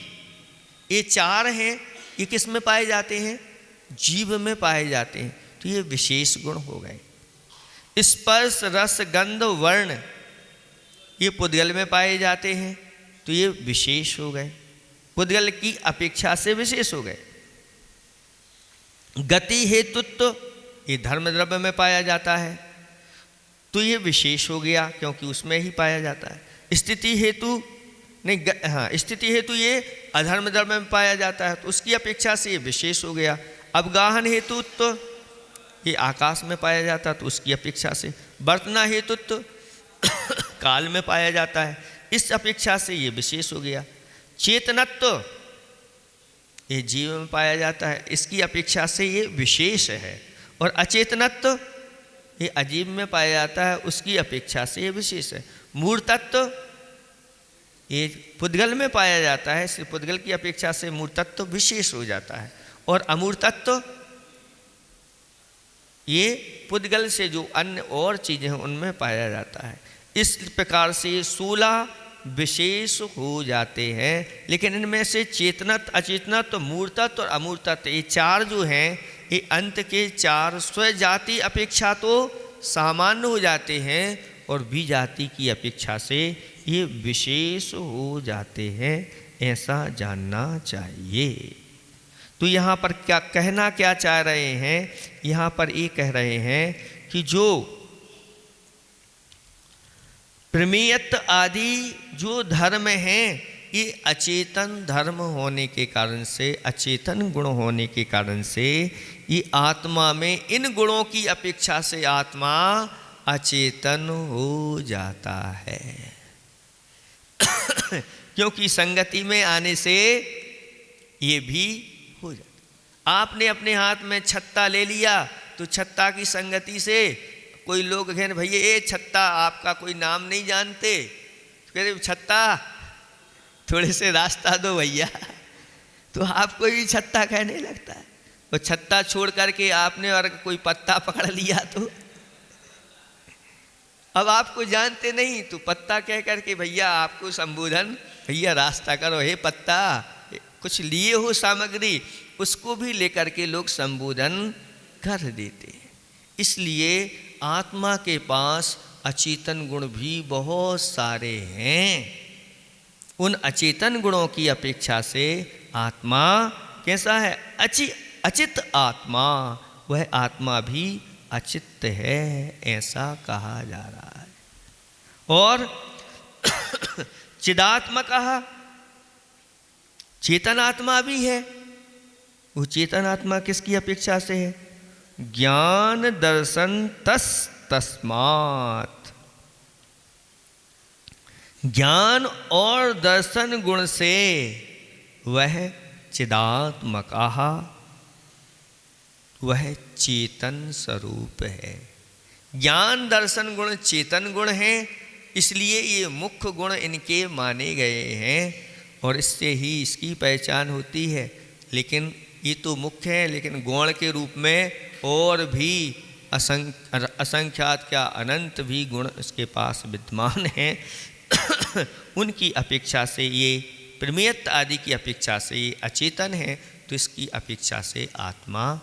ये 4 हैं। ये किस में पाए जाते हैं? जीव में पाए जाते हैं। तो ये विशेष गुण हो गए। स्पर्श, रस, गंध, वर्ण, ये पुद्गल में पाए जाते हैं, तो ये विशेष हो गए, पुद्गल की अपेक्षा से विशेष हो गए। गति, हेतुत्व, ये धर्म द्रव्य में पाया जाता है, तो ये विशेष हो गया क्योंकि उसमें ही पाया जाता है। स्थिति हेतु नहीं, हाँ, स्थिति हेतु ये अधर्म द्रव्य में पाया जाता है, तो उसकी अपेक्षा से ये विशेष हो गया। अवगाहन हेतुत्व, ये आकाश में पाया जाता है, तो उसकी अपेक्षा से। वर्तना हेतुत्व काल में पाया जाता है, इस अपेक्षा से ये विशेष हो गया। चेतनत्व, ये जीव में पाया जाता है, इसकी अपेक्षा से ये विशेष है। और अचेतनत्व, ये अजीब में पाया जाता है, उसकी अपेक्षा से ये विशेष है। मूर्तत्व, ये पुद्गल में पाया जाता है, इसलिए पुद्गल की अपेक्षा से मूर्तत्व विशेष हो जाता है। और अमूर्तत्व, ये पुद्गल से जो अन्य और चीज़ें हैं उनमें पाया जाता है। इस प्रकार से ये 16 विशेष हो जाते हैं। लेकिन इनमें से चेतनत्व, अचेतनत्व, मूर्तत्व और अमूर्तत्व, ये 4 जो हैं, ये अंत के 4 स्वजाति अपेक्षा तो सामान्य हो जाते हैं और विजाति की अपेक्षा से ये विशेष हो जाते हैं, ऐसा जानना चाहिए। तो यहाँ पर क्या कहना क्या चाह रहे हैं? यहाँ पर ये कह रहे हैं कि जो प्रमेयत्व आदि जो धर्म हैं, ये अचेतन धर्म होने के कारण से, अचेतन गुण होने के कारण से ये आत्मा में इन गुणों की अपेक्षा से आत्मा अचेतन हो जाता है। क्योंकि संगति में आने से ये भी हो जाता। आपने अपने हाथ में छत्ता ले लिया, तो छत्ता की संगति से कोई लोग कहें भैया ये छत्ता, आपका कोई नाम नहीं जानते, तो कहते छत्ता थोड़े से रास्ता दो भैया, तो आपको भी छत्ता कहने लगता है। और छत्ता छोड़ करके आपने और कोई पत्ता पकड़ लिया, तो अब आपको जानते नहीं, तो पत्ता कह करके भैया आपको संबोधन, भैया रास्ता करो, हे पत्ता, कुछ लिए हो सामग्री, उसको भी लेकर के लोग संबोधन कर देते हैं। इसलिए आत्मा के पास अचेतन गुण भी बहुत सारे हैं। उन अचेतन गुणों की अपेक्षा से आत्मा कैसा है? अचित आत्मा, वह आत्मा भी अचित है, ऐसा कहा जा रहा है। और चिदात्मक चेतन आत्मा भी है। वो चेतन आत्मा किसकी अपेक्षा से है? ज्ञान दर्शन तस्मात्। ज्ञान और दर्शन गुण से वह चिदात्मक, वह चेतन स्वरूप है। ज्ञान दर्शन गुण चेतन गुण हैं, इसलिए ये मुख्य गुण इनके माने गए हैं और इससे ही इसकी पहचान होती है। लेकिन ये तो मुख्य है, लेकिन गौण के रूप में और भी असंख्यात क्या अनंत भी गुण इसके पास विद्यमान हैं। उनकी अपेक्षा से ये प्रमेयत्व आदि की अपेक्षा से ये अचेतन है, तो इसकी अपेक्षा से आत्मा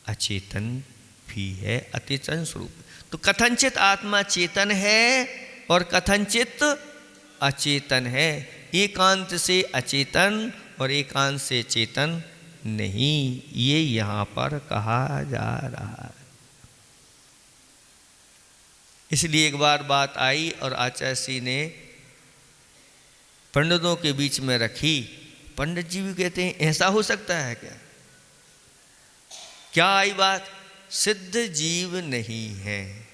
अचेतन भी है, अचेतन स्वरूप। तो कथनचित आत्मा चेतन है और कथनचित अचेतन है। एकांत से अचेतन और एकांत से चेतन नहीं, ये यहाँ पर कहा जा रहा है। इसलिए एक बार बात आई और आचार्य श्री ने पंडितों के बीच में रखी। पंडित जी भी कहते हैं ऐसा हो सकता है क्या? क्या आई बात? सिद्ध जीव नहीं है।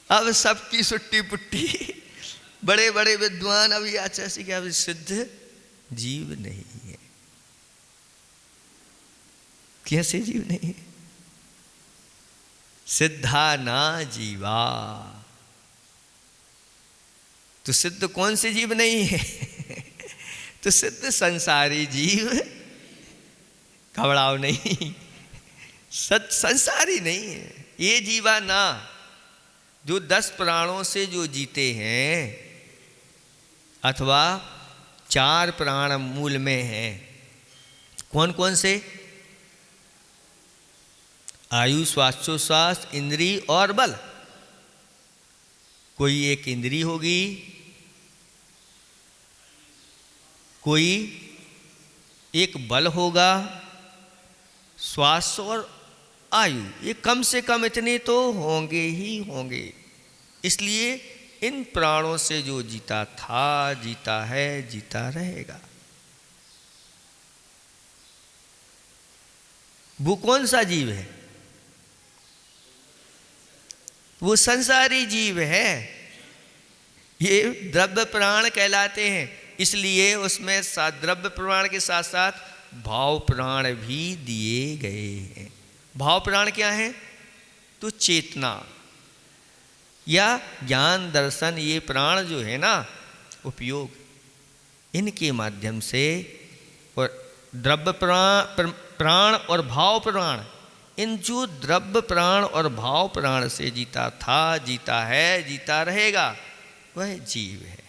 अब सबकी सुट्टी पुट्टी, बड़े बड़े विद्वान अभी आचार्य श्री क्या सिद्ध जीव नहीं है। कैसे जीव नहीं है? सिद्धा ना जीवा। तो सिद्ध कौन से जीव नहीं है? तो सिद्ध संसारी जीव, घबराओ नहीं, संसारी नहीं है। ये जीवा ना, जो 10 प्राणों से जो जीते हैं अथवा 4 प्राण मूल में हैं। कौन कौन से? आयु, श्वासोश्वास, इंद्री और बल। कोई एक इंद्री होगी, कोई एक बल होगा, श्वास और आयु, ये कम से कम इतने तो होंगे ही होंगे। इसलिए इन प्राणों से जो जीता था, जीता है, जीता रहेगा। वो कौन सा जीव है? वो संसारी जीव है। ये द्रव्य प्राण कहलाते हैं। इसलिए उसमें द्रव्य प्राण के साथ साथ भाव प्राण भी दिए गए हैं। भाव प्राण क्या है? तो चेतना या ज्ञान दर्शन, ये प्राण जो है ना, उपयोग इनके माध्यम से, और द्रव्य प्राण और भाव प्राण, इन जो द्रव्य प्राण और भाव प्राण से जीता था, जीता है, जीता रहेगा, वह जीव है।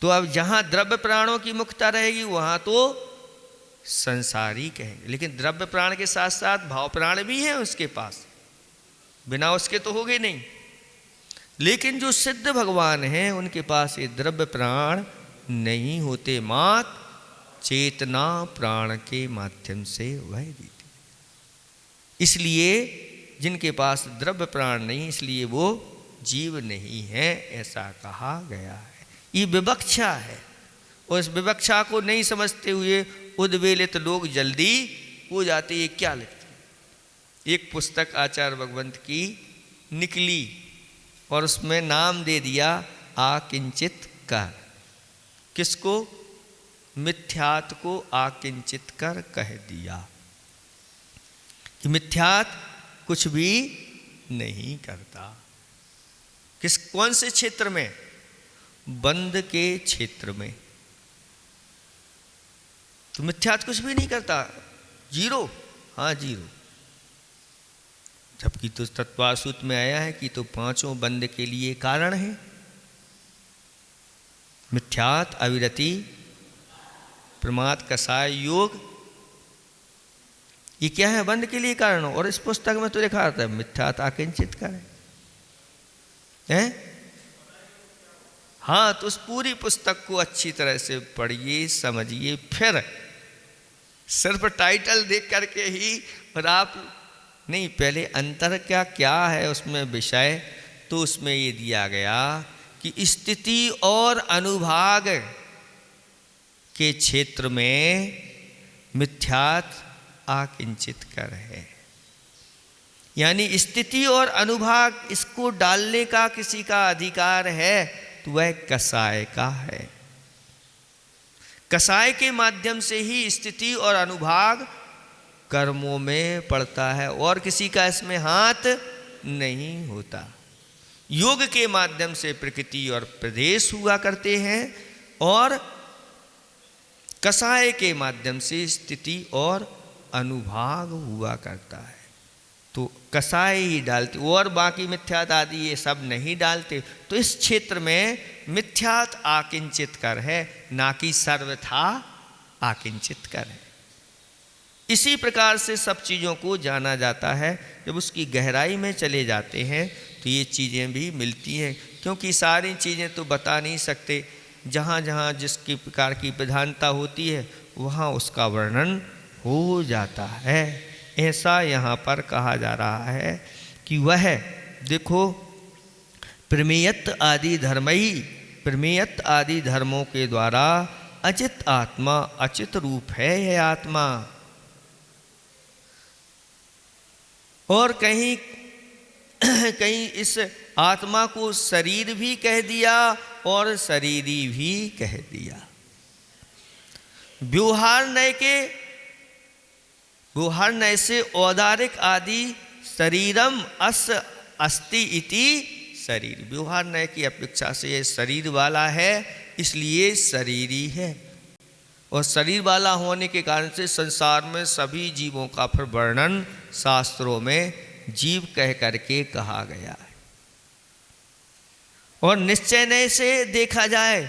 तो अब जहां द्रव्य प्राणों की मुक्तता रहेगी वहां तो संसारी कहेंगे। लेकिन द्रव्य प्राण के साथ साथ भाव प्राण भी हैं उसके पास, बिना उसके तो होगे नहीं। लेकिन जो सिद्ध भगवान हैं उनके पास ये द्रव्य प्राण नहीं होते, मात्र चेतना प्राण के माध्यम से वह जीते। इसलिए जिनके पास द्रव्य प्राण नहीं, इसलिए वो जीव नहीं है, ऐसा कहा गया है। ये विवक्षा है, और इस विवक्षा को नहीं समझते हुए उद्वेलित लोग जल्दी हो जाते। ये क्या लिखते? एक पुस्तक आचार्य भगवंत की निकली और उसमें नाम दे दिया आकिंचित कर। किसको? मिथ्यात को आकिंचित कर कह दिया कि मिथ्यात कुछ भी नहीं करता। कौन से क्षेत्र में? बंध के क्षेत्र में। तो मिथ्यात कुछ भी नहीं करता, जीरो। हाँ, जीरो। जबकि तो तत्वासूत में आया है कि तो 5 बंध के लिए कारण है। मिथ्यात, अविरति, प्रमाद कसाय योग, ये क्या है? बंध के लिए कारण। और इस पुस्तक में तो लिखा था मिथ्यात आकिंचित कर है। हाँ, तो उस पूरी पुस्तक को अच्छी तरह से पढ़िए, समझिए, फिर सिर्फ टाइटल देख करके ही और आप नहीं, पहले अंतर क्या है उसमें विषय। तो उसमें ये दिया गया कि स्थिति और अनुभाग के क्षेत्र में मिथ्यात आकिंचित कर है, यानी स्थिति और अनुभाग इसको डालने का किसी का अधिकार है तो वह कसाय का है। कसाय के माध्यम से ही स्थिति और अनुभाग कर्मों में पड़ता है और किसी का इसमें हाथ नहीं होता। योग के माध्यम से प्रकृति और प्रदेश हुआ करते हैं और कसाय के माध्यम से स्थिति और अनुभाग हुआ करता है। तो कसाय ही डालते और बाकी मिथ्यात आदि ये सब नहीं डालते। तो इस क्षेत्र में मिथ्यात आकिंचित कर है, ना कि सर्वथा आकिंचित कर है। इसी प्रकार से सब चीज़ों को जाना जाता है। जब उसकी गहराई में चले जाते हैं तो ये चीज़ें भी मिलती हैं, क्योंकि सारी चीज़ें तो बता नहीं सकते। जहाँ जहाँ जिसकी प्रकार की प्रधानता होती है वहाँ उसका वर्णन हो जाता है। ऐसा यहाँ पर कहा जा रहा है कि वह देखो प्रमेयत आदि धर्मई, प्रमेयत आदि धर्मों के द्वारा अचित आत्मा, अचित रूप है यह आत्मा। और कहीं कहीं इस आत्मा को शरीर भी कह दिया और शरीरी भी कह दिया। व्यवहार नय से औदारिक आदि शरीरम अस अस्ति इति शरीर। व्यवहार नय की अपेक्षा से ये शरीर वाला है, इसलिए शरीरी है। और शरीर वाला होने के कारण से संसार में सभी जीवों का फिर वर्णन शास्त्रों में जीव कह करके कहा गया है। और निश्चय नय से देखा जाए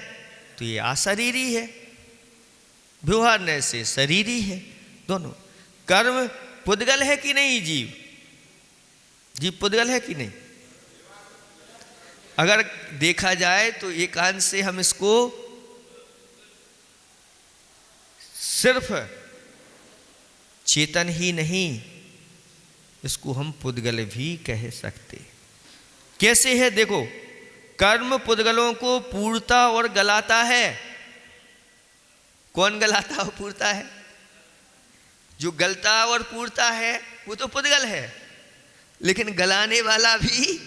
तो ये अशरीरी है, व्यवहार नय से शरीरी है। दोनों कर्म पुद्गल है कि नहीं? जीव पुद्गल है कि नहीं? अगर देखा जाए तो एकांत से हम इसको सिर्फ चेतन ही नहीं, इसको हम पुद्गल भी कह सकते। कैसे है देखो, कर्म पुद्गलों को पूरता और गलाता है। कौन गलाता और पूरता है? जो गलता और पूरता है वो तो पुद्गल है, लेकिन गलाने वाला भी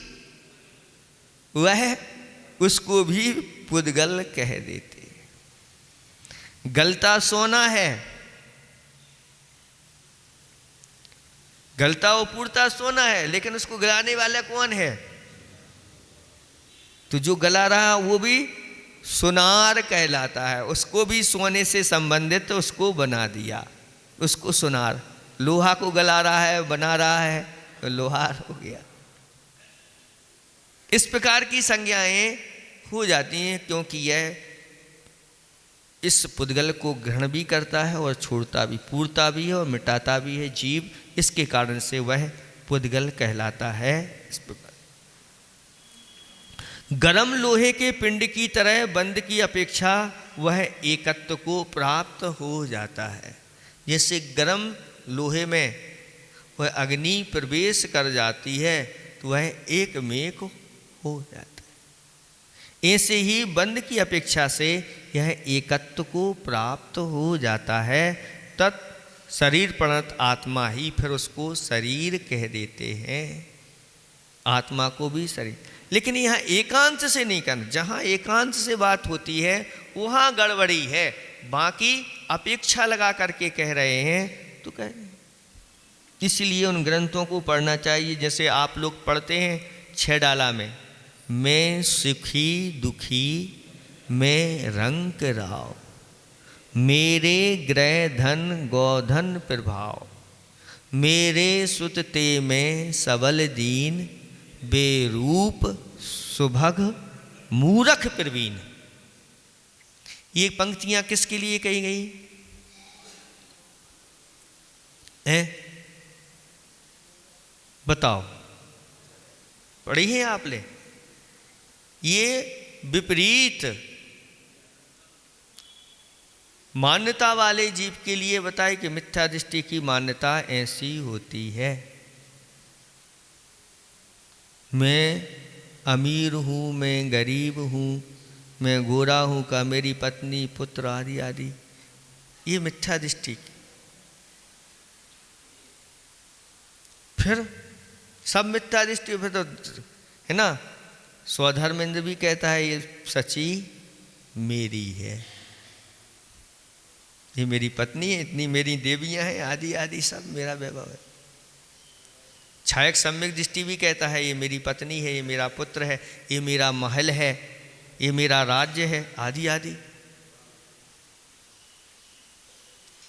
वह, उसको भी पुद्गल कह देते। गलता सोना है, गलता और पूरता सोना है, लेकिन उसको गलाने वाला कौन है? तो जो गला रहा वो भी सुनार कहलाता है। उसको भी सोने से संबंधित उसको बना दिया, उसको सुनार। लोहा को गला रहा है, बना रहा है, तो लोहार हो गया। इस प्रकार की संज्ञाएं हो जाती हैं, क्योंकि यह इस पुद्गल को ग्रहण भी करता है और छोड़ता भी, पूरता भी है और मिटाता भी है जीव। इसके कारण से वह पुद्गल कहलाता है। इस प्रकार गरम लोहे के पिंड की तरह बंद की अपेक्षा वह एकत्व को प्राप्त हो जाता है। जैसे गरम लोहे में वह अग्नि प्रवेश कर जाती है तो वह एक मेक हो जाता है, ऐसे ही बंद की अपेक्षा से यह एकत्व को प्राप्त हो जाता है। तत् शरीर प्रणत आत्मा ही, फिर उसको शरीर कह देते हैं। आत्मा को भी शरीर, लेकिन यहाँ एकांत से नहीं करना। जहाँ एकांत से बात होती है वहाँ गड़बड़ी है, बाकी अपेक्षा लगा करके कह रहे हैं तो कह रहे हैं। इसलिए उन ग्रंथों को पढ़ना चाहिए, जैसे आप लोग पढ़ते हैं 6 डाला में, मैं सुखी दुखी मैं रंग राव, मेरे ग्रह धन गोधन प्रभाव, मेरे सुत ते में सबल दीन, बेरूप सुभग मूरख प्रवीण। ये पंक्तियां किसके लिए कही गई? हैं? बताओ, पढ़ी है आपने? ये विपरीत मान्यता वाले जीव के लिए बताए कि मिथ्या दृष्टि की मान्यता ऐसी होती है। मैं अमीर हूँ, मैं गरीब हूँ, मैं गोरा हूँ का मेरी पत्नी पुत्र आदि आदि, ये मिथ्या दृष्टि। फिर सब मिथ्या दृष्टि, फिर तो है ना, स्वधर्मेंद्र भी कहता है ये सच्ची मेरी है, ये मेरी पत्नी है, इतनी मेरी देवियां हैं, आदि आदि सब मेरा वैभव है। छायक सम्यक दृष्टि भी कहता है ये मेरी पत्नी है, ये मेरा पुत्र है, ये मेरा महल है, ये मेरा राज्य है, आदि आदि।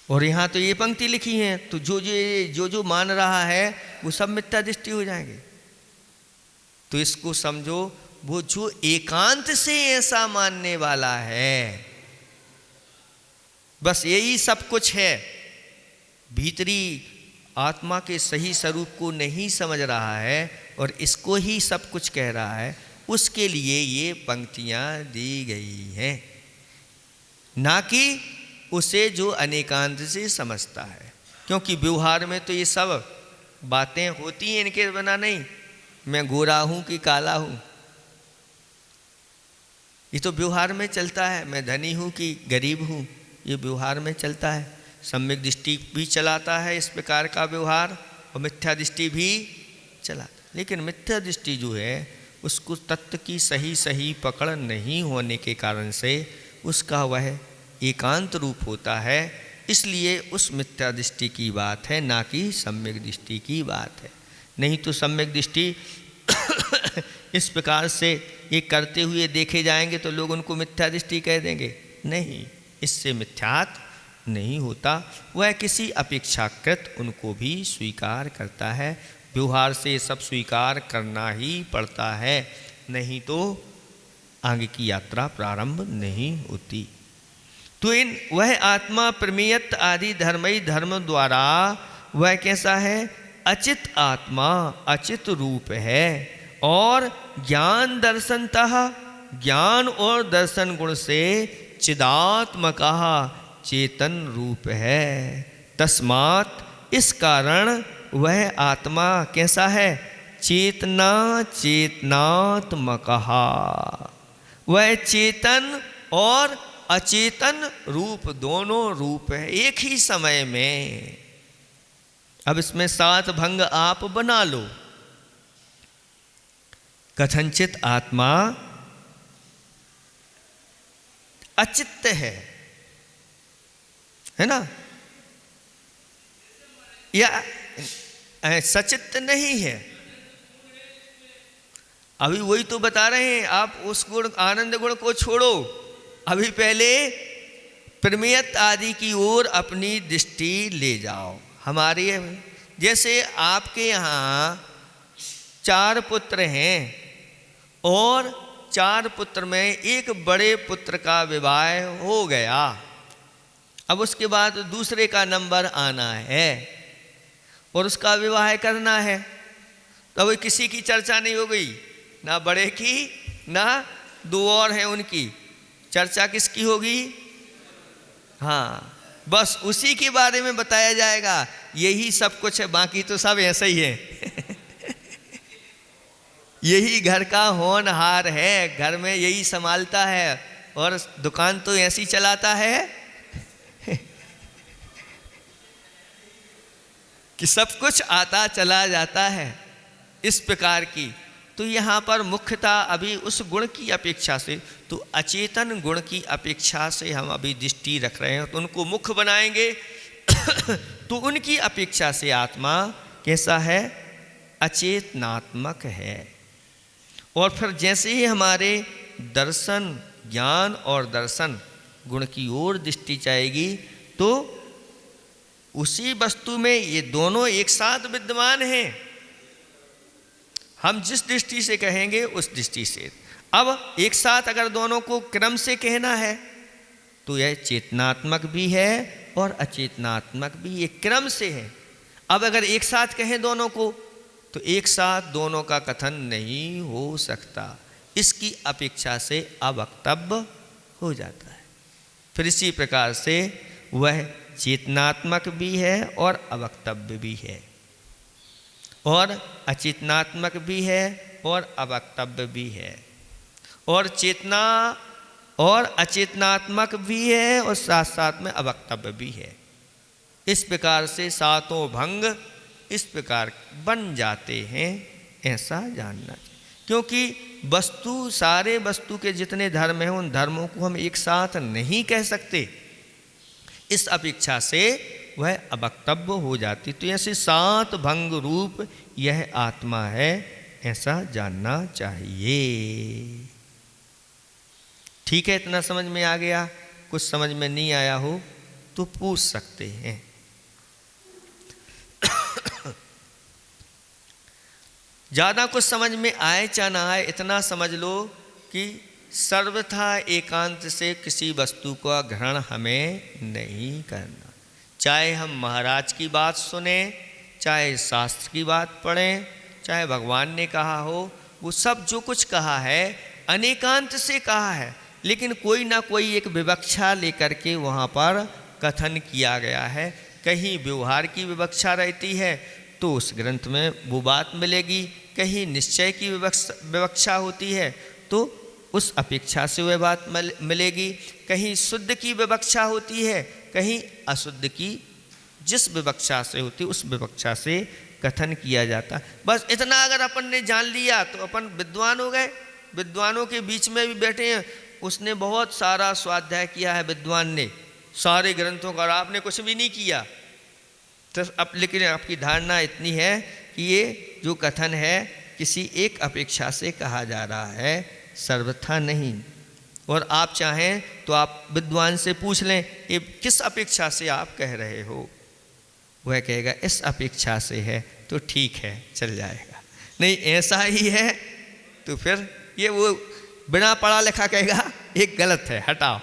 और यहाँ तो ये पंक्ति लिखी है, तो जो मान रहा है वो सब मिथ्या दृष्टि हो जाएंगे। तो इसको समझो, वो जो एकांत से ऐसा मानने वाला है, बस यही सब कुछ है, भीतरी आत्मा के सही स्वरूप को नहीं समझ रहा है और इसको ही सब कुछ कह रहा है, उसके लिए ये पंक्तियां दी गई हैं, ना कि उसे जो अनेकांत से समझता है। क्योंकि व्यवहार में तो ये सब बातें होती हैं, इनके बिना नहीं। मैं गोरा हूं कि काला हूं, ये तो व्यवहार में चलता है। मैं धनी हूं कि गरीब हूं, ये व्यवहार में चलता है। सम्यक दृष्टि भी चलाता है इस प्रकार का व्यवहार, और मिथ्या दृष्टि भी चलाता। लेकिन मिथ्या दृष्टि जो है उसको तत्व की सही पकड़ नहीं होने के कारण से उसका वह एकांत रूप होता है, इसलिए उस मिथ्या दृष्टि की बात है, ना कि सम्यक दृष्टि की बात है। नहीं तो सम्यक दृष्टि इस प्रकार से ये करते हुए देखे जाएंगे तो लोग उनको मिथ्या दृष्टि कह देंगे। नहीं, इससे मिथ्यात्व नहीं होता, वह किसी अपेक्षाकृत उनको भी स्वीकार करता है। व्यवहार से सब स्वीकार करना ही पड़ता है, नहीं तो आगे की यात्रा प्रारंभ नहीं होती। तो वह आत्मा प्रमेयत्व आदि धर्मई धर्म द्वारा वह कैसा है? अचित आत्मा, अचित रूप है, और ज्ञान दर्शनतः, ज्ञान और दर्शन गुण से चिदात्मक चेतन रूप है। तस्मात् इस कारण वह आत्मा कैसा है? चेतना चेतनात्मक, वह चेतन और अचेतन रूप दोनों रूप है एक ही समय में। अब इसमें 7 भंग आप बना लो। कथनचित आत्मा अचित्त है ना, या सचित्त नहीं है। अभी वही तो बता रहे हैं, आप उस गुण आनंद गुण को छोड़ो, अभी पहले प्रमेयत्व आदि की ओर अपनी दृष्टि ले जाओ। हमारे जैसे आपके यहाँ 4 पुत्र हैं और 4 पुत्र में एक बड़े पुत्र का विवाह हो गया, अब उसके बाद दूसरे का नंबर आना है और उसका विवाह करना है, तो अभी किसी की चर्चा नहीं हो गई, ना बड़े की ना 2 और हैं उनकी चर्चा किसकी होगी? हाँ, बस उसी के बारे में बताया जाएगा, यही सब कुछ है, बाकी तो सब ऐसा ही है। यही घर का होनहार है, घर में यही संभालता है और दुकान तो ऐसी चलाता है कि सब कुछ आता चला जाता है, इस प्रकार की। तो यहाँ पर मुख्यतः अभी उस गुण की अपेक्षा से, तो अचेतन गुण की अपेक्षा से हम अभी दृष्टि रख रहे हैं, तो उनको मुख्य बनाएंगे। तो उनकी अपेक्षा से आत्मा कैसा है? अचेतनात्मक है। और फिर जैसे ही हमारे दर्शन, ज्ञान और दर्शन गुण की ओर दृष्टि जाएगी, तो उसी वस्तु में ये दोनों एक साथ विद्यमान हैं। हम जिस दृष्टि से कहेंगे उस दृष्टि से। अब एक साथ अगर दोनों को क्रम से कहना है तो यह चेतनात्मक भी है और अचेतनात्मक भी, ये क्रम से है। अब अगर एक साथ कहें दोनों को, तो एक साथ दोनों का कथन नहीं हो सकता, इसकी अपेक्षा से अवक्तव्य हो जाता है। फिर इसी प्रकार से वह चेतनात्मक भी है और अवक्तव्य भी है, और अचेतनात्मक भी है और अवक्तव्य भी है, और चेतना और अचेतनात्मक भी है और साथ साथ में अवक्तव्य भी है। इस प्रकार से सातों भंग इस प्रकार बन जाते हैं, ऐसा जानना चाहिए। क्योंकि वस्तु, सारे वस्तु के जितने धर्म हैं उन धर्मों को हम एक साथ नहीं कह सकते, इस अपेक्षा से वह अवक्तव्य हो जाती। तो ऐसे सात भंग रूप यह आत्मा है, ऐसा जानना चाहिए। ठीक है, इतना समझ में आ गया? कुछ समझ में नहीं आया हो तो पूछ सकते हैं। ज़्यादा कुछ समझ में आए चाहे ना आए, इतना समझ लो कि सर्वथा एकांत से किसी वस्तु का ग्रहण हमें नहीं करना। चाहे हम महाराज की बात सुने, चाहे शास्त्र की बात पढ़ें, चाहे भगवान ने कहा हो, वो सब जो कुछ कहा है अनेकांत से कहा है, लेकिन कोई ना कोई एक विवक्षा लेकर के वहाँ पर कथन किया गया है। कहीं व्यवहार की विवक्षा रहती है तो उस ग्रंथ में वो बात मिलेगी, कहीं निश्चय की विवक्षा होती है तो उस अपेक्षा से वह बात मिलेगी, कहीं शुद्ध की विवक्षा होती है, कहीं अशुद्ध की, जिस विवक्षा से होती उस विवक्षा से कथन किया जाता। बस इतना अगर अपन ने जान लिया तो अपन विद्वान हो गए। विद्वानों के बीच में भी बैठे हैं, उसने बहुत सारा स्वाध्याय किया है विद्वान ने सारे ग्रंथों का, और आपने कुछ भी नहीं किया। तो अब लेकिन आपकी धारणा इतनी है कि ये जो कथन है किसी एक अपेक्षा से कहा जा रहा है, सर्वथा नहीं। और आप चाहें तो आप विद्वान से पूछ लें ये किस अपेक्षा से आप कह रहे हो, वह कहेगा इस अपेक्षा से है, तो ठीक है चल जाएगा। नहीं ऐसा ही है तो फिर ये वो बिना पढ़ा लिखा कहेगा एक गलत है, हटाओ।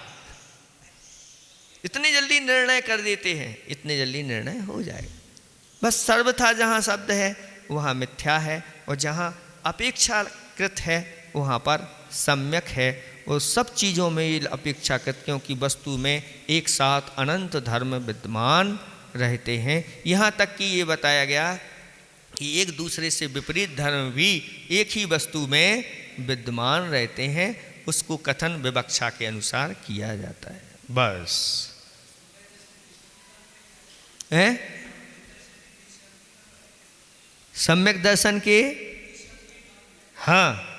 इतनी जल्दी निर्णय कर देते हैं, इतने जल्दी निर्णय हो जाएगा। बस सर्वथा जहाँ शब्द है वहाँ मिथ्या है, और जहाँ अपेक्षाकृत है वहाँ पर सम्यक है। और सब चीज़ों में ये अपेक्षाकृत, क्योंकि वस्तु में एक साथ अनंत धर्म विद्यमान रहते हैं। यहाँ तक कि ये बताया गया कि एक दूसरे से विपरीत धर्म भी एक ही वस्तु में विद्यमान रहते हैं, उसको कथन विवक्षा के अनुसार किया जाता है। बस है सम्यक दर्शन के, हाँ